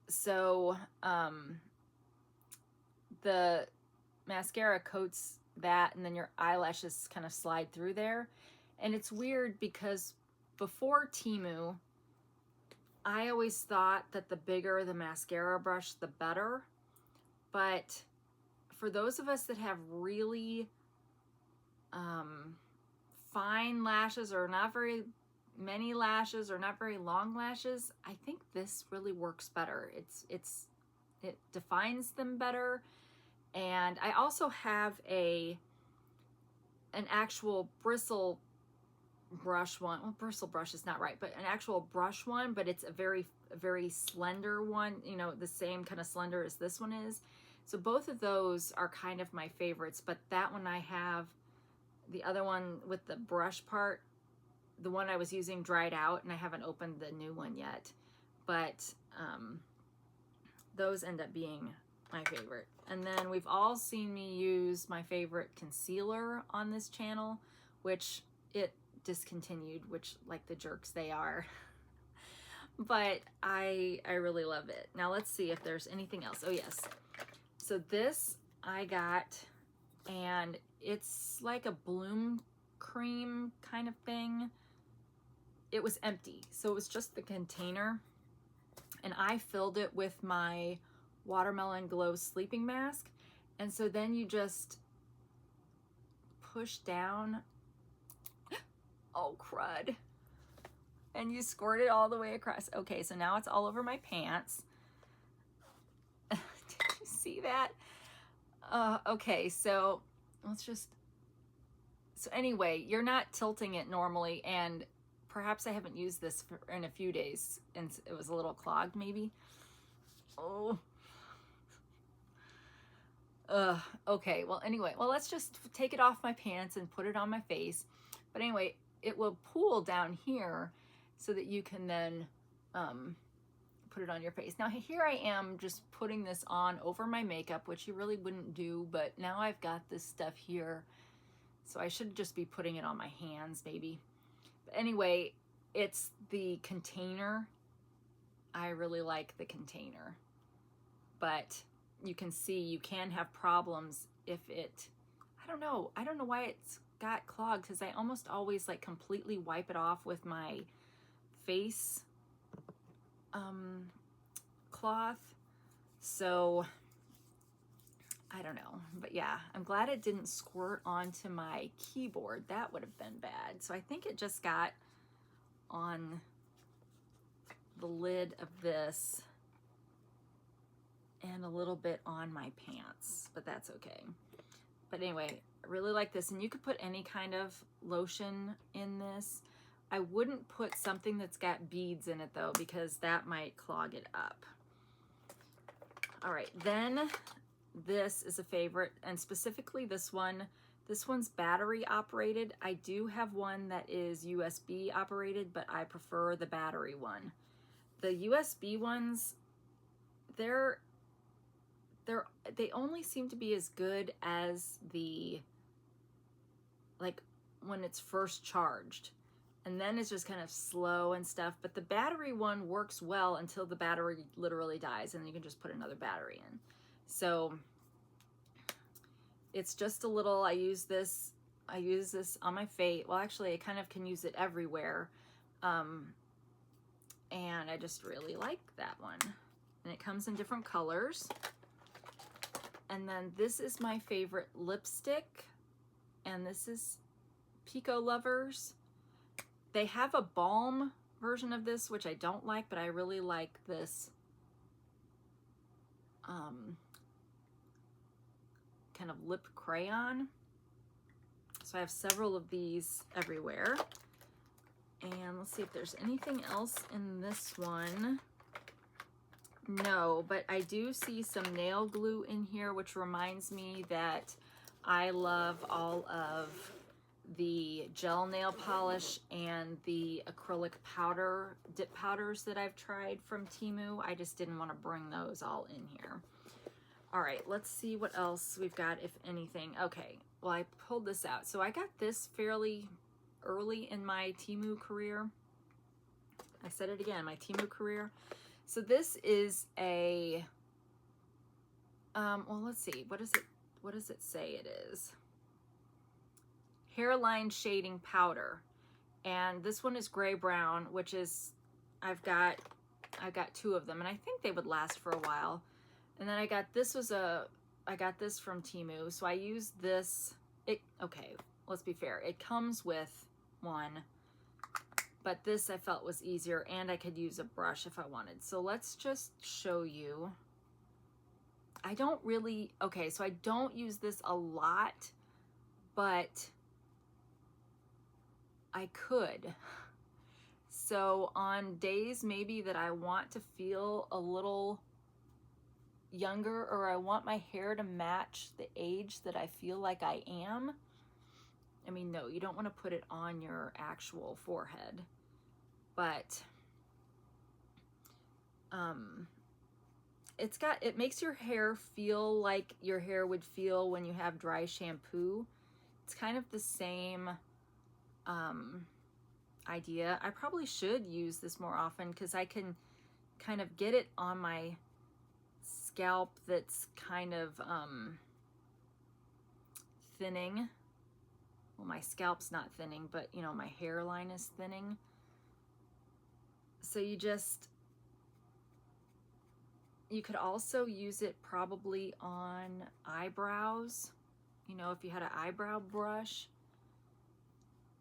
So the mascara coats that, and then your eyelashes kind of slide through there. And it's weird because before Temu, I always thought that the bigger the mascara brush, the better. But for those of us that have really fine lashes, or not very many lashes, or not very long lashes, I think this really works better. It defines them better. And I also have an actual bristle brush one. Well, bristle brush is not right, but an actual brush one, but it's a very slender one, you know, the same kind of slender as this one is. So both of those are kind of my favorites, but that one I have, the other one with the brush part, the one I was using dried out, and I haven't opened the new one yet. But those end up being my favorite. And then we've all seen me use my favorite concealer on this channel, which it discontinued, which, like the jerks they are. But I really love it. Now let's see if there's anything else. Oh yes. So this I got, and it's like a bloom cream kind of thing. It was empty, so it was just the container, and I filled it with my Watermelon Glow sleeping mask. And so then you just push down, oh crud, and you squirt it all the way across. Okay, so now it's all over my pants. Did you see that? Okay, so let's just, so anyway, you're not tilting it normally, and perhaps I haven't used this in a few days, and it was a little clogged maybe. Oh. Okay, well anyway, well let's just take it off my pants and put it on my face. But anyway, it will pool down here so that you can then put it on your face. Now here I am just putting this on over my makeup, which you really wouldn't do, but now I've got this stuff here, so I should just be putting it on my hands maybe. But anyway, it's the container. I really like the container, but you can see you can have problems if it, I don't know why it's got clogged, because I almost always like completely wipe it off with my face cloth. So I don't know, but yeah, I'm glad it didn't squirt onto my keyboard. That would have been bad. So I think it just got on the lid of this and a little bit on my pants, but that's okay. But anyway, I really like this, and you could put any kind of lotion in this. I wouldn't put something that's got beads in it though, because that might clog it up. All right, then this is a favorite, and specifically this one. This one's battery operated. I do have one that is USB operated, but I prefer the battery one. The USB ones, they only seem to be as good as the, like, when it's first charged, and then it's just kind of slow and stuff. But the battery one works well until the battery literally dies, and you can just put another battery in. So it's just a little, I use this on my face. Well, actually I kind of can use it everywhere. And I just really like that one. And it comes in different colors. And then this is my favorite lipstick, and this is Pico Lovers. They have a balm version of this, which I don't like, but I really like this kind of lip crayon. So I have several of these everywhere. And let's see if there's anything else in this one. No, but I do see some nail glue in here, which reminds me that I love all of the gel nail polish and the acrylic powder, dip powders that I've tried from Temu. I just didn't want to bring those all in here. All right, let's see what else we've got, if anything. Okay, well, I pulled this out. So I got this fairly early in my Temu career. I said it again, my Temu career. So this is a, well, let's see, what does it say it is? Hairline shading powder. And this one is gray brown, which is, I've got two of them, and I think they would last for a while. And then I got this from Temu. So I use this, okay, let's be fair. It comes with one, but this I felt was easier, and I could use a brush if I wanted. So let's just show you. I don't really, okay, so I don't use this a lot, but I could. So on days maybe that I want to feel a little younger, or I want my hair to match the age that I feel like I am. I mean, no, you don't want to put it on your actual forehead, but it makes your hair feel like your hair would feel when you have dry shampoo. It's kind of the same idea. I probably should use this more often, because I can kind of get it on my scalp that's kind of thinning. Well, my scalp's not thinning, but you know, my hairline is thinning. So you could also use it probably on eyebrows, you know, if you had an eyebrow brush.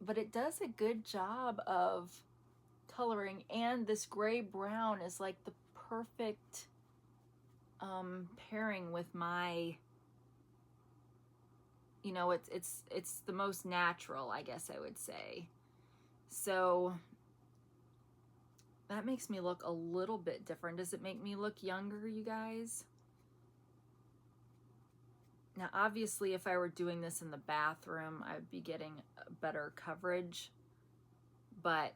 But it does a good job of coloring, and this gray brown is like the perfect pairing with my, you know, it's the most natural, I guess I would say. So that makes me look a little bit different. Does it make me look younger, you guys? Now, obviously, if I were doing this in the bathroom, I'd be getting better coverage, and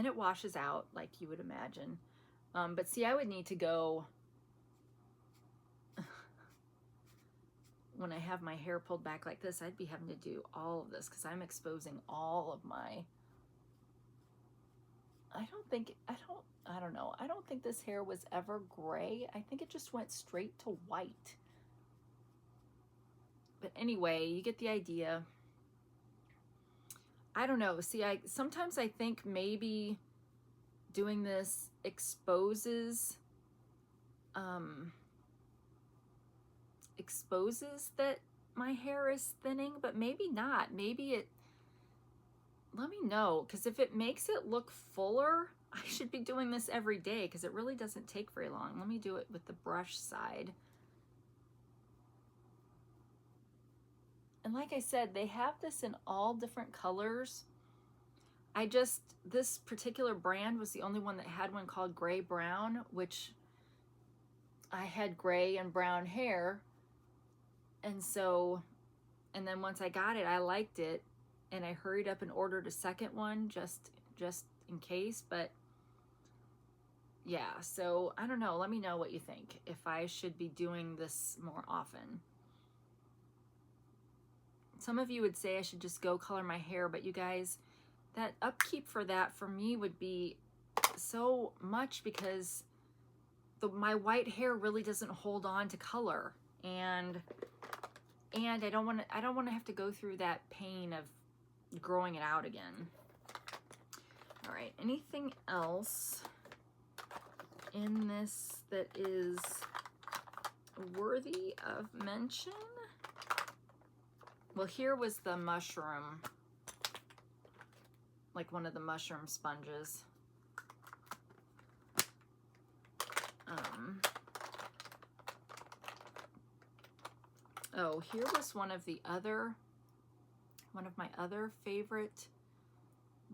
it washes out like you would imagine. But see, I would need to go, when I have my hair pulled back like this, I'd be having to do all of this, because I'm exposing all of my, I don't know. I don't think this hair was ever gray. I think it just went straight to white. But anyway, you get the idea. I don't know. See, sometimes I think maybe doing this exposes exposes that my hair is thinning, but maybe not. Maybe it, let me know, because if it makes it look fuller, I should be doing this every day because it really doesn't take very long. Let me do it with the brush side. And like I said, they have this in all different colors. This particular brand was the only one that had one called Gray Brown, which I had gray and brown hair. And so, and then once I got it, I liked it. And I hurried up and ordered a second one just in case. But yeah, so I don't know. Let me know what you think, if I should be doing this more often. Some of you would say I should just go color my hair, but you guys, that upkeep for that for me would be so much because my white hair really doesn't hold on to color, and I don't want to have to go through that pain of growing it out again. All right, anything else in this that is worthy of mention? Well, here was the mushroom, like one of the mushroom sponges. Oh, here was one of my other favorite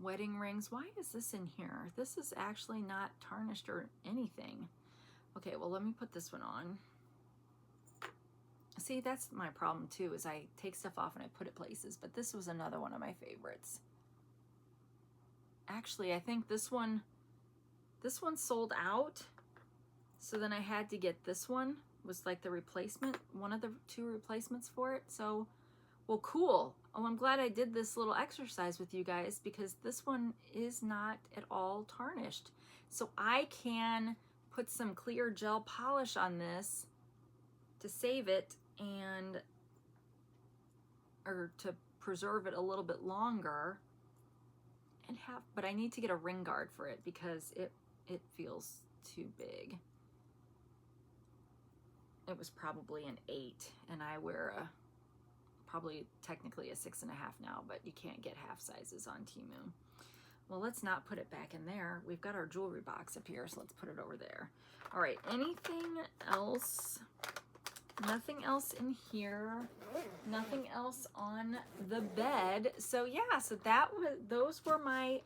wedding rings. Why is this in here? This is actually not tarnished or anything. Okay, well, let me put this one on. See, that's my problem too, is I take stuff off and I put it places, but this was another one of my favorites. Actually, I think this one sold out, so then I had to get this one, was like the replacement, one of the two replacements for it. So, well, cool. Oh, I'm glad I did this little exercise with you guys, because this one is not at all tarnished. So I can put some clear gel polish on this to save it or to preserve it a little bit longer, but I need to get a ring guard for it because it feels too big. It was probably an 8, and I wear probably technically a 6.5 now, but you can't get half sizes on Temu. Well, let's not put it back in there. We've got our jewelry box up here, so let's put it over there. All right, anything else? Nothing else in here. Nothing else on the bed. So yeah, so those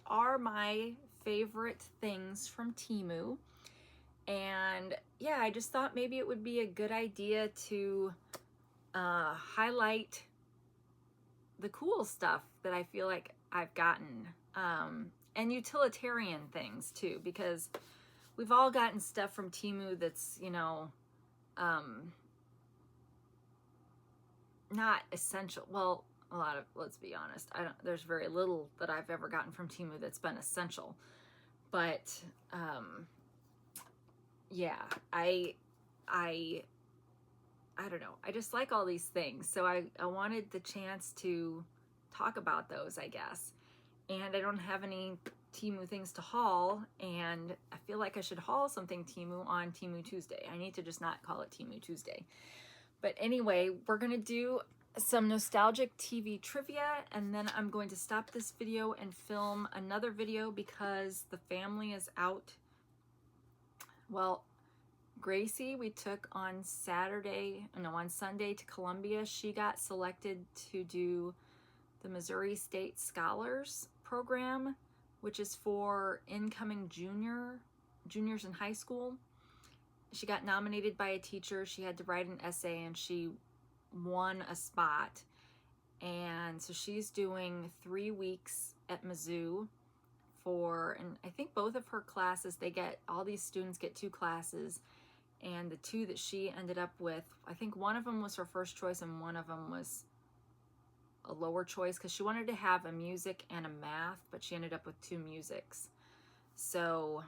are my favorite things from Temu. And yeah, I just thought maybe it would be a good idea to highlight the cool stuff that I feel like I've gotten, and utilitarian things too, because we've all gotten stuff from Temu that's, you know, not essential. Well, let's be honest, there's very little that I've ever gotten from Temu that's been essential, but yeah, I don't know. I just like all these things. So I wanted the chance to talk about those, I guess. And I don't have any Temu things to haul, and I feel like I should haul something Temu on Temu Tuesday. I need to just not call it Temu Tuesday. But anyway, we're going to do some nostalgic TV trivia, and then I'm going to stop this video and film another video because the family is out. Well, Gracie, we took on Sunday to Columbia. She got selected to do the Missouri State Scholars Program, which is for incoming juniors in high school. She got nominated by a teacher. She had to write an essay, and she won a spot. And so she's doing 3 weeks at Mizzou and I think both of her classes, all these students get 2 classes. And the 2 that she ended up with, I think one of them was her first choice and one of them was a lower choice, because she wanted to have a music and a math, but she ended up with 2 musics. So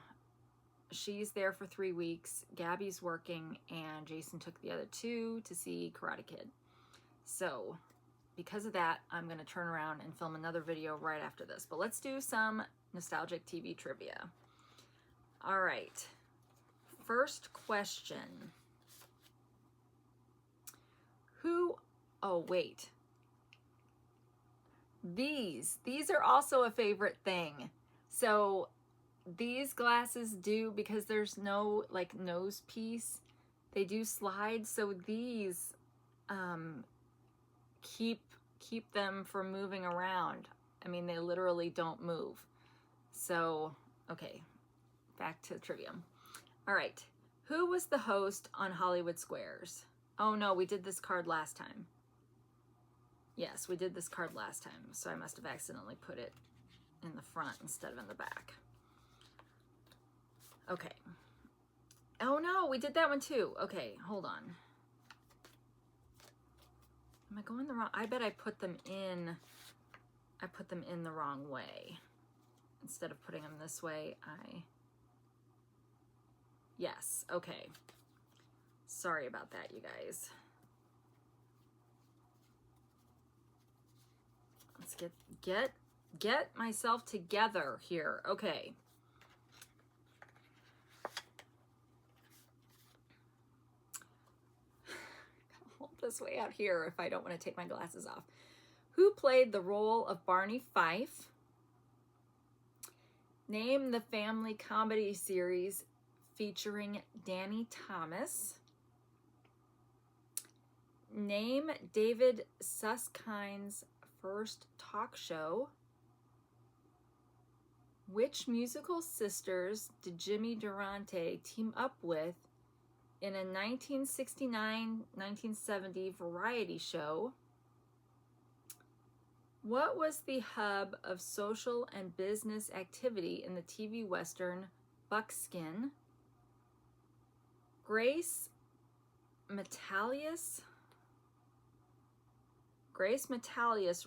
she's there for 3 weeks. Gabby's working, and Jason took the other 2 to see Karate Kid. So because of that, I'm going to turn around and film another video right after this. But let's do some nostalgic TV trivia. All right. First question. Who, oh wait. These are also a favorite thing. So these glasses do, because there's no like nose piece, they do slide. So these keep them from moving around. I mean, they literally don't move. So, okay, back to trivia. All right, who was the host on Hollywood Squares? Oh no, we did this card last time. Yes, we did this card last time, so I must have accidentally put it in the front instead of in the back. Okay. Oh no, we did that one too. Okay, hold on. Am I going the wrong? I bet I put them in the wrong way. Instead of putting them this way, yes, okay. Sorry about that, you guys. Let's get myself together here. Okay. Hold this way out here if I don't want to take my glasses off. Who played the role of Barney Fife? Name the family comedy series featuring Danny Thomas. Name David Susskind's first talk show. Which musical sisters did Jimmy Durante team up with in a 1969-1970 variety show? What was the hub of social and business activity in the TV Western Buckskin? Grace Metalius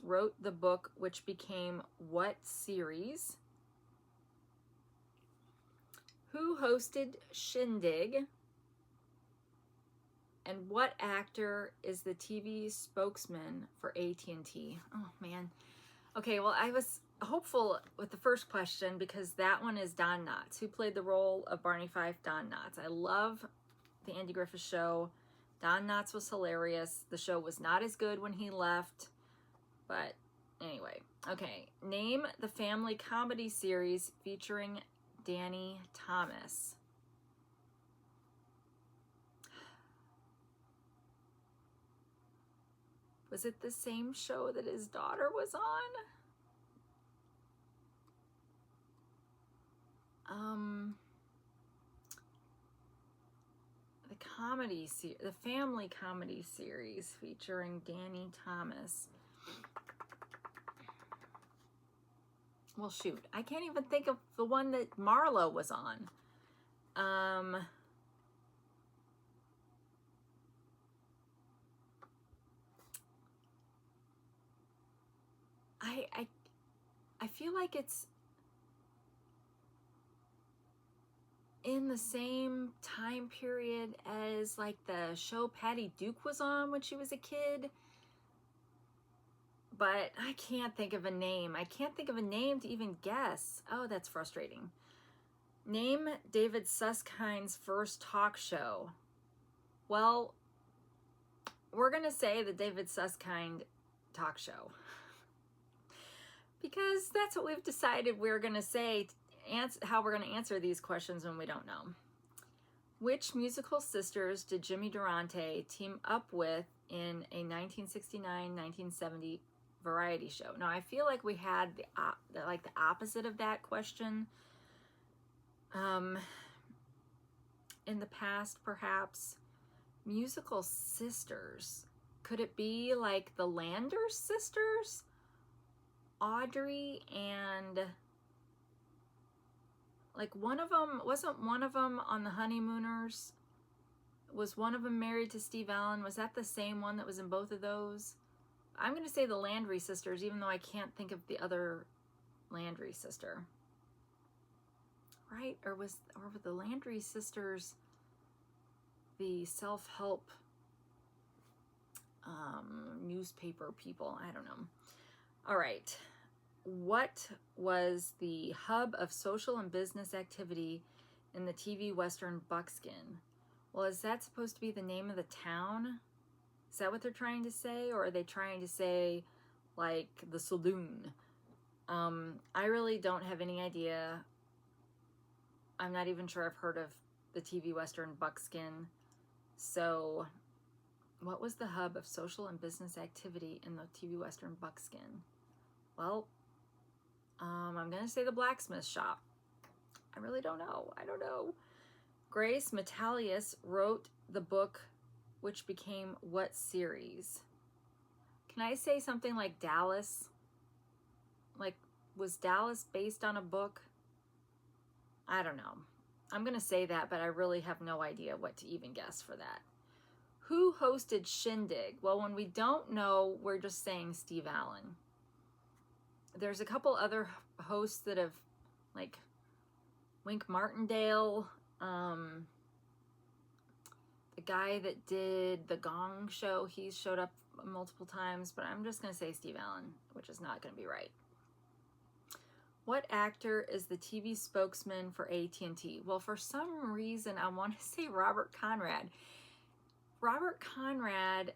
wrote the book which became what series? Who hosted Shindig? And what actor is the TV spokesman for AT&T? Oh man. Okay, well, I was hopeful with the first question because that one is Don Knotts. Who played the role of Barney Fife? Don Knotts. I love the Andy Griffith Show. Don Knotts was hilarious. The show was not as good when he left, but anyway. Okay, name the family comedy series featuring Danny Thomas. Was it the same show that his daughter was on? The family comedy series featuring Danny Thomas. Well, shoot, I can't even think of the one that Marlo was on. I feel like it's in the same time period as like the show Patty Duke was on when she was a kid. But I can't think of a name. I can't think of a name to even guess. Oh, that's frustrating. Name David Susskind's first talk show. Well, we're going to say the David Susskind talk show. Because that's what we've decided we're going to say, how we're going to answer these questions when we don't know. Which musical sisters did Jimmy Durante team up with in a 1969-1970 variety show? Now, I feel like we had the opposite of that question in the past, perhaps. Musical sisters. Could it be like the Landers sisters? Audrey and like one of them, wasn't one of them on the Honeymooners? Was one of them married to Steve Allen? Was that the same one that was in both of those? I'm going to say the Landry sisters, even though I can't think of the other Landry sister. Right? Or were the Landry sisters the self-help newspaper people? I don't know. All right. What was the hub of social and business activity in the TV Western Buckskin? Well, is that supposed to be the name of the town? Is that what they're trying to say? Or are they trying to say like the saloon? I really don't have any idea. I'm not even sure I've heard of the TV Western Buckskin. So what was the hub of social and business activity in the TV Western Buckskin? Well, I'm going to say the blacksmith shop. I really don't know. I don't know. Grace Metalius wrote the book which became what series? Can I say something like Dallas? Like, was Dallas based on a book? I don't know. I'm going to say that, but I really have no idea what to even guess for that. Who hosted Shindig? Well, when we don't know, we're just saying Steve Allen. There's a couple other hosts that have, like, Wink Martindale, the guy that did the Gong Show, he's showed up multiple times, but I'm just going to say Steve Allen, which is not going to be right. What actor is the TV spokesman for AT&T? Well, for some reason, I want to say Robert Conrad. Robert Conrad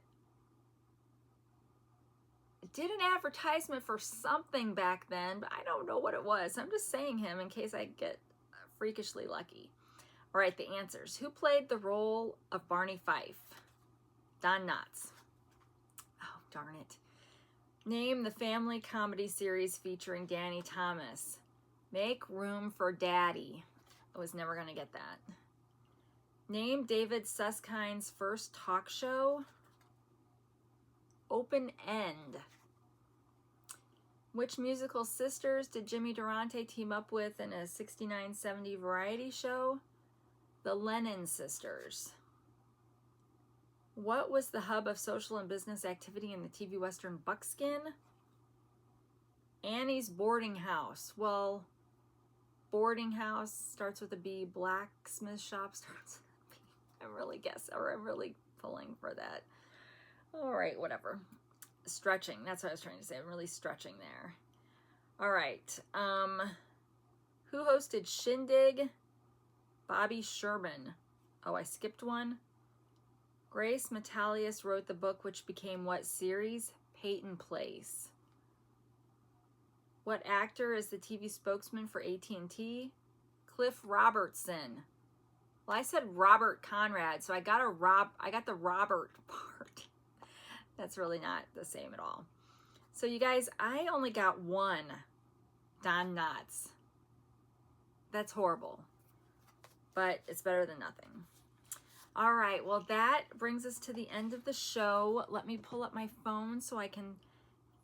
did an advertisement for something back then, but I don't know what it was. I'm just saying him in case I get freakishly lucky. All right, the answers. Who played the role of Barney Fife? Don Knotts. Oh, darn it. Name the family comedy series featuring Danny Thomas. Make Room for Daddy. I was never going to get that. Name David Suskind's first talk show. Open End. Which musical sisters did Jimmy Durante team up with in a 69-70 variety show? The Lennon Sisters. What was the hub of social and business activity in the TV Western Buckskin? Annie's Boarding House. Well, boarding house starts with a B. Blacksmith shop starts with a B. I'm really pulling for that. All right, whatever. Stretching. That's what I was trying to say. I'm really stretching there. All right. Who hosted Shindig? Bobby Sherman. Oh, I skipped one. Grace Metalius wrote the book which became what series? Peyton Place. What actor is the TV spokesman for AT&T? Cliff Robertson. Well, I said Robert Conrad, so I got the Robert part. That's really not the same at all. So you guys, I only got one Don Knotts. That's horrible, but it's better than nothing. All right, well, that brings us to the end of the show. Let me pull up my phone so I can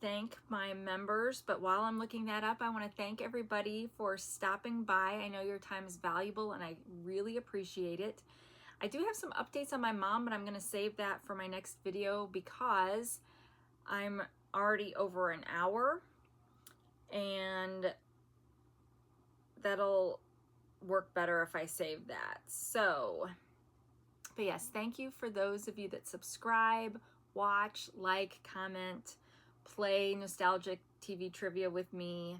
thank my members. But while I'm looking that up, I want to thank everybody for stopping by. I know your time is valuable and I really appreciate it. I do have some updates on my mom, but I'm going to save that for my next video because I'm already over an hour and that'll work better if I save that. So, but yes, thank you for those of you that subscribe, watch, like, comment, play nostalgic TV trivia with me.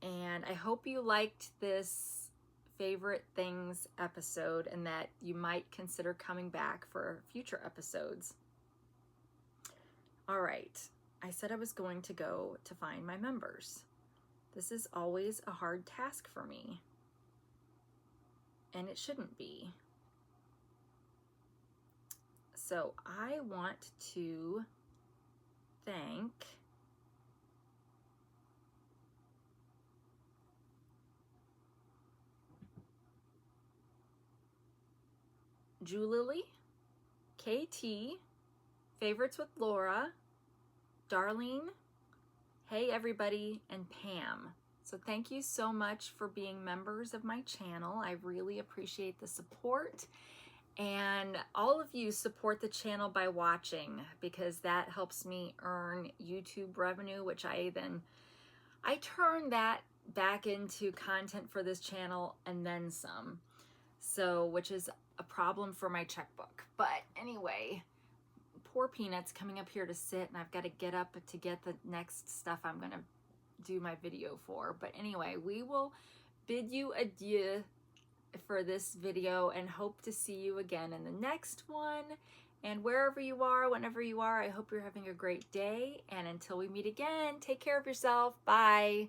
And I hope you liked this favorite things episode and that you might consider coming back for future episodes. All right, I said I was going to go to find my members. This is always a hard task for me, and it shouldn't be. So I want to thank Julie, KT, Favorites with Laura, Darlene, Hey Everybody, and Pam. So thank you so much for being members of my channel. I really appreciate the support. And all of you support the channel by watching because that helps me earn YouTube revenue, which I turn that back into content for this channel and then some. So, which is a problem for my checkbook. But anyway, poor Peanut's coming up here to sit and I've got to get up to get the next stuff I'm going to do my video for. But anyway, we will bid you adieu for this video and hope to see you again in the next one. And wherever you are, whenever you are, I hope you're having a great day. And until we meet again, take care of yourself. Bye.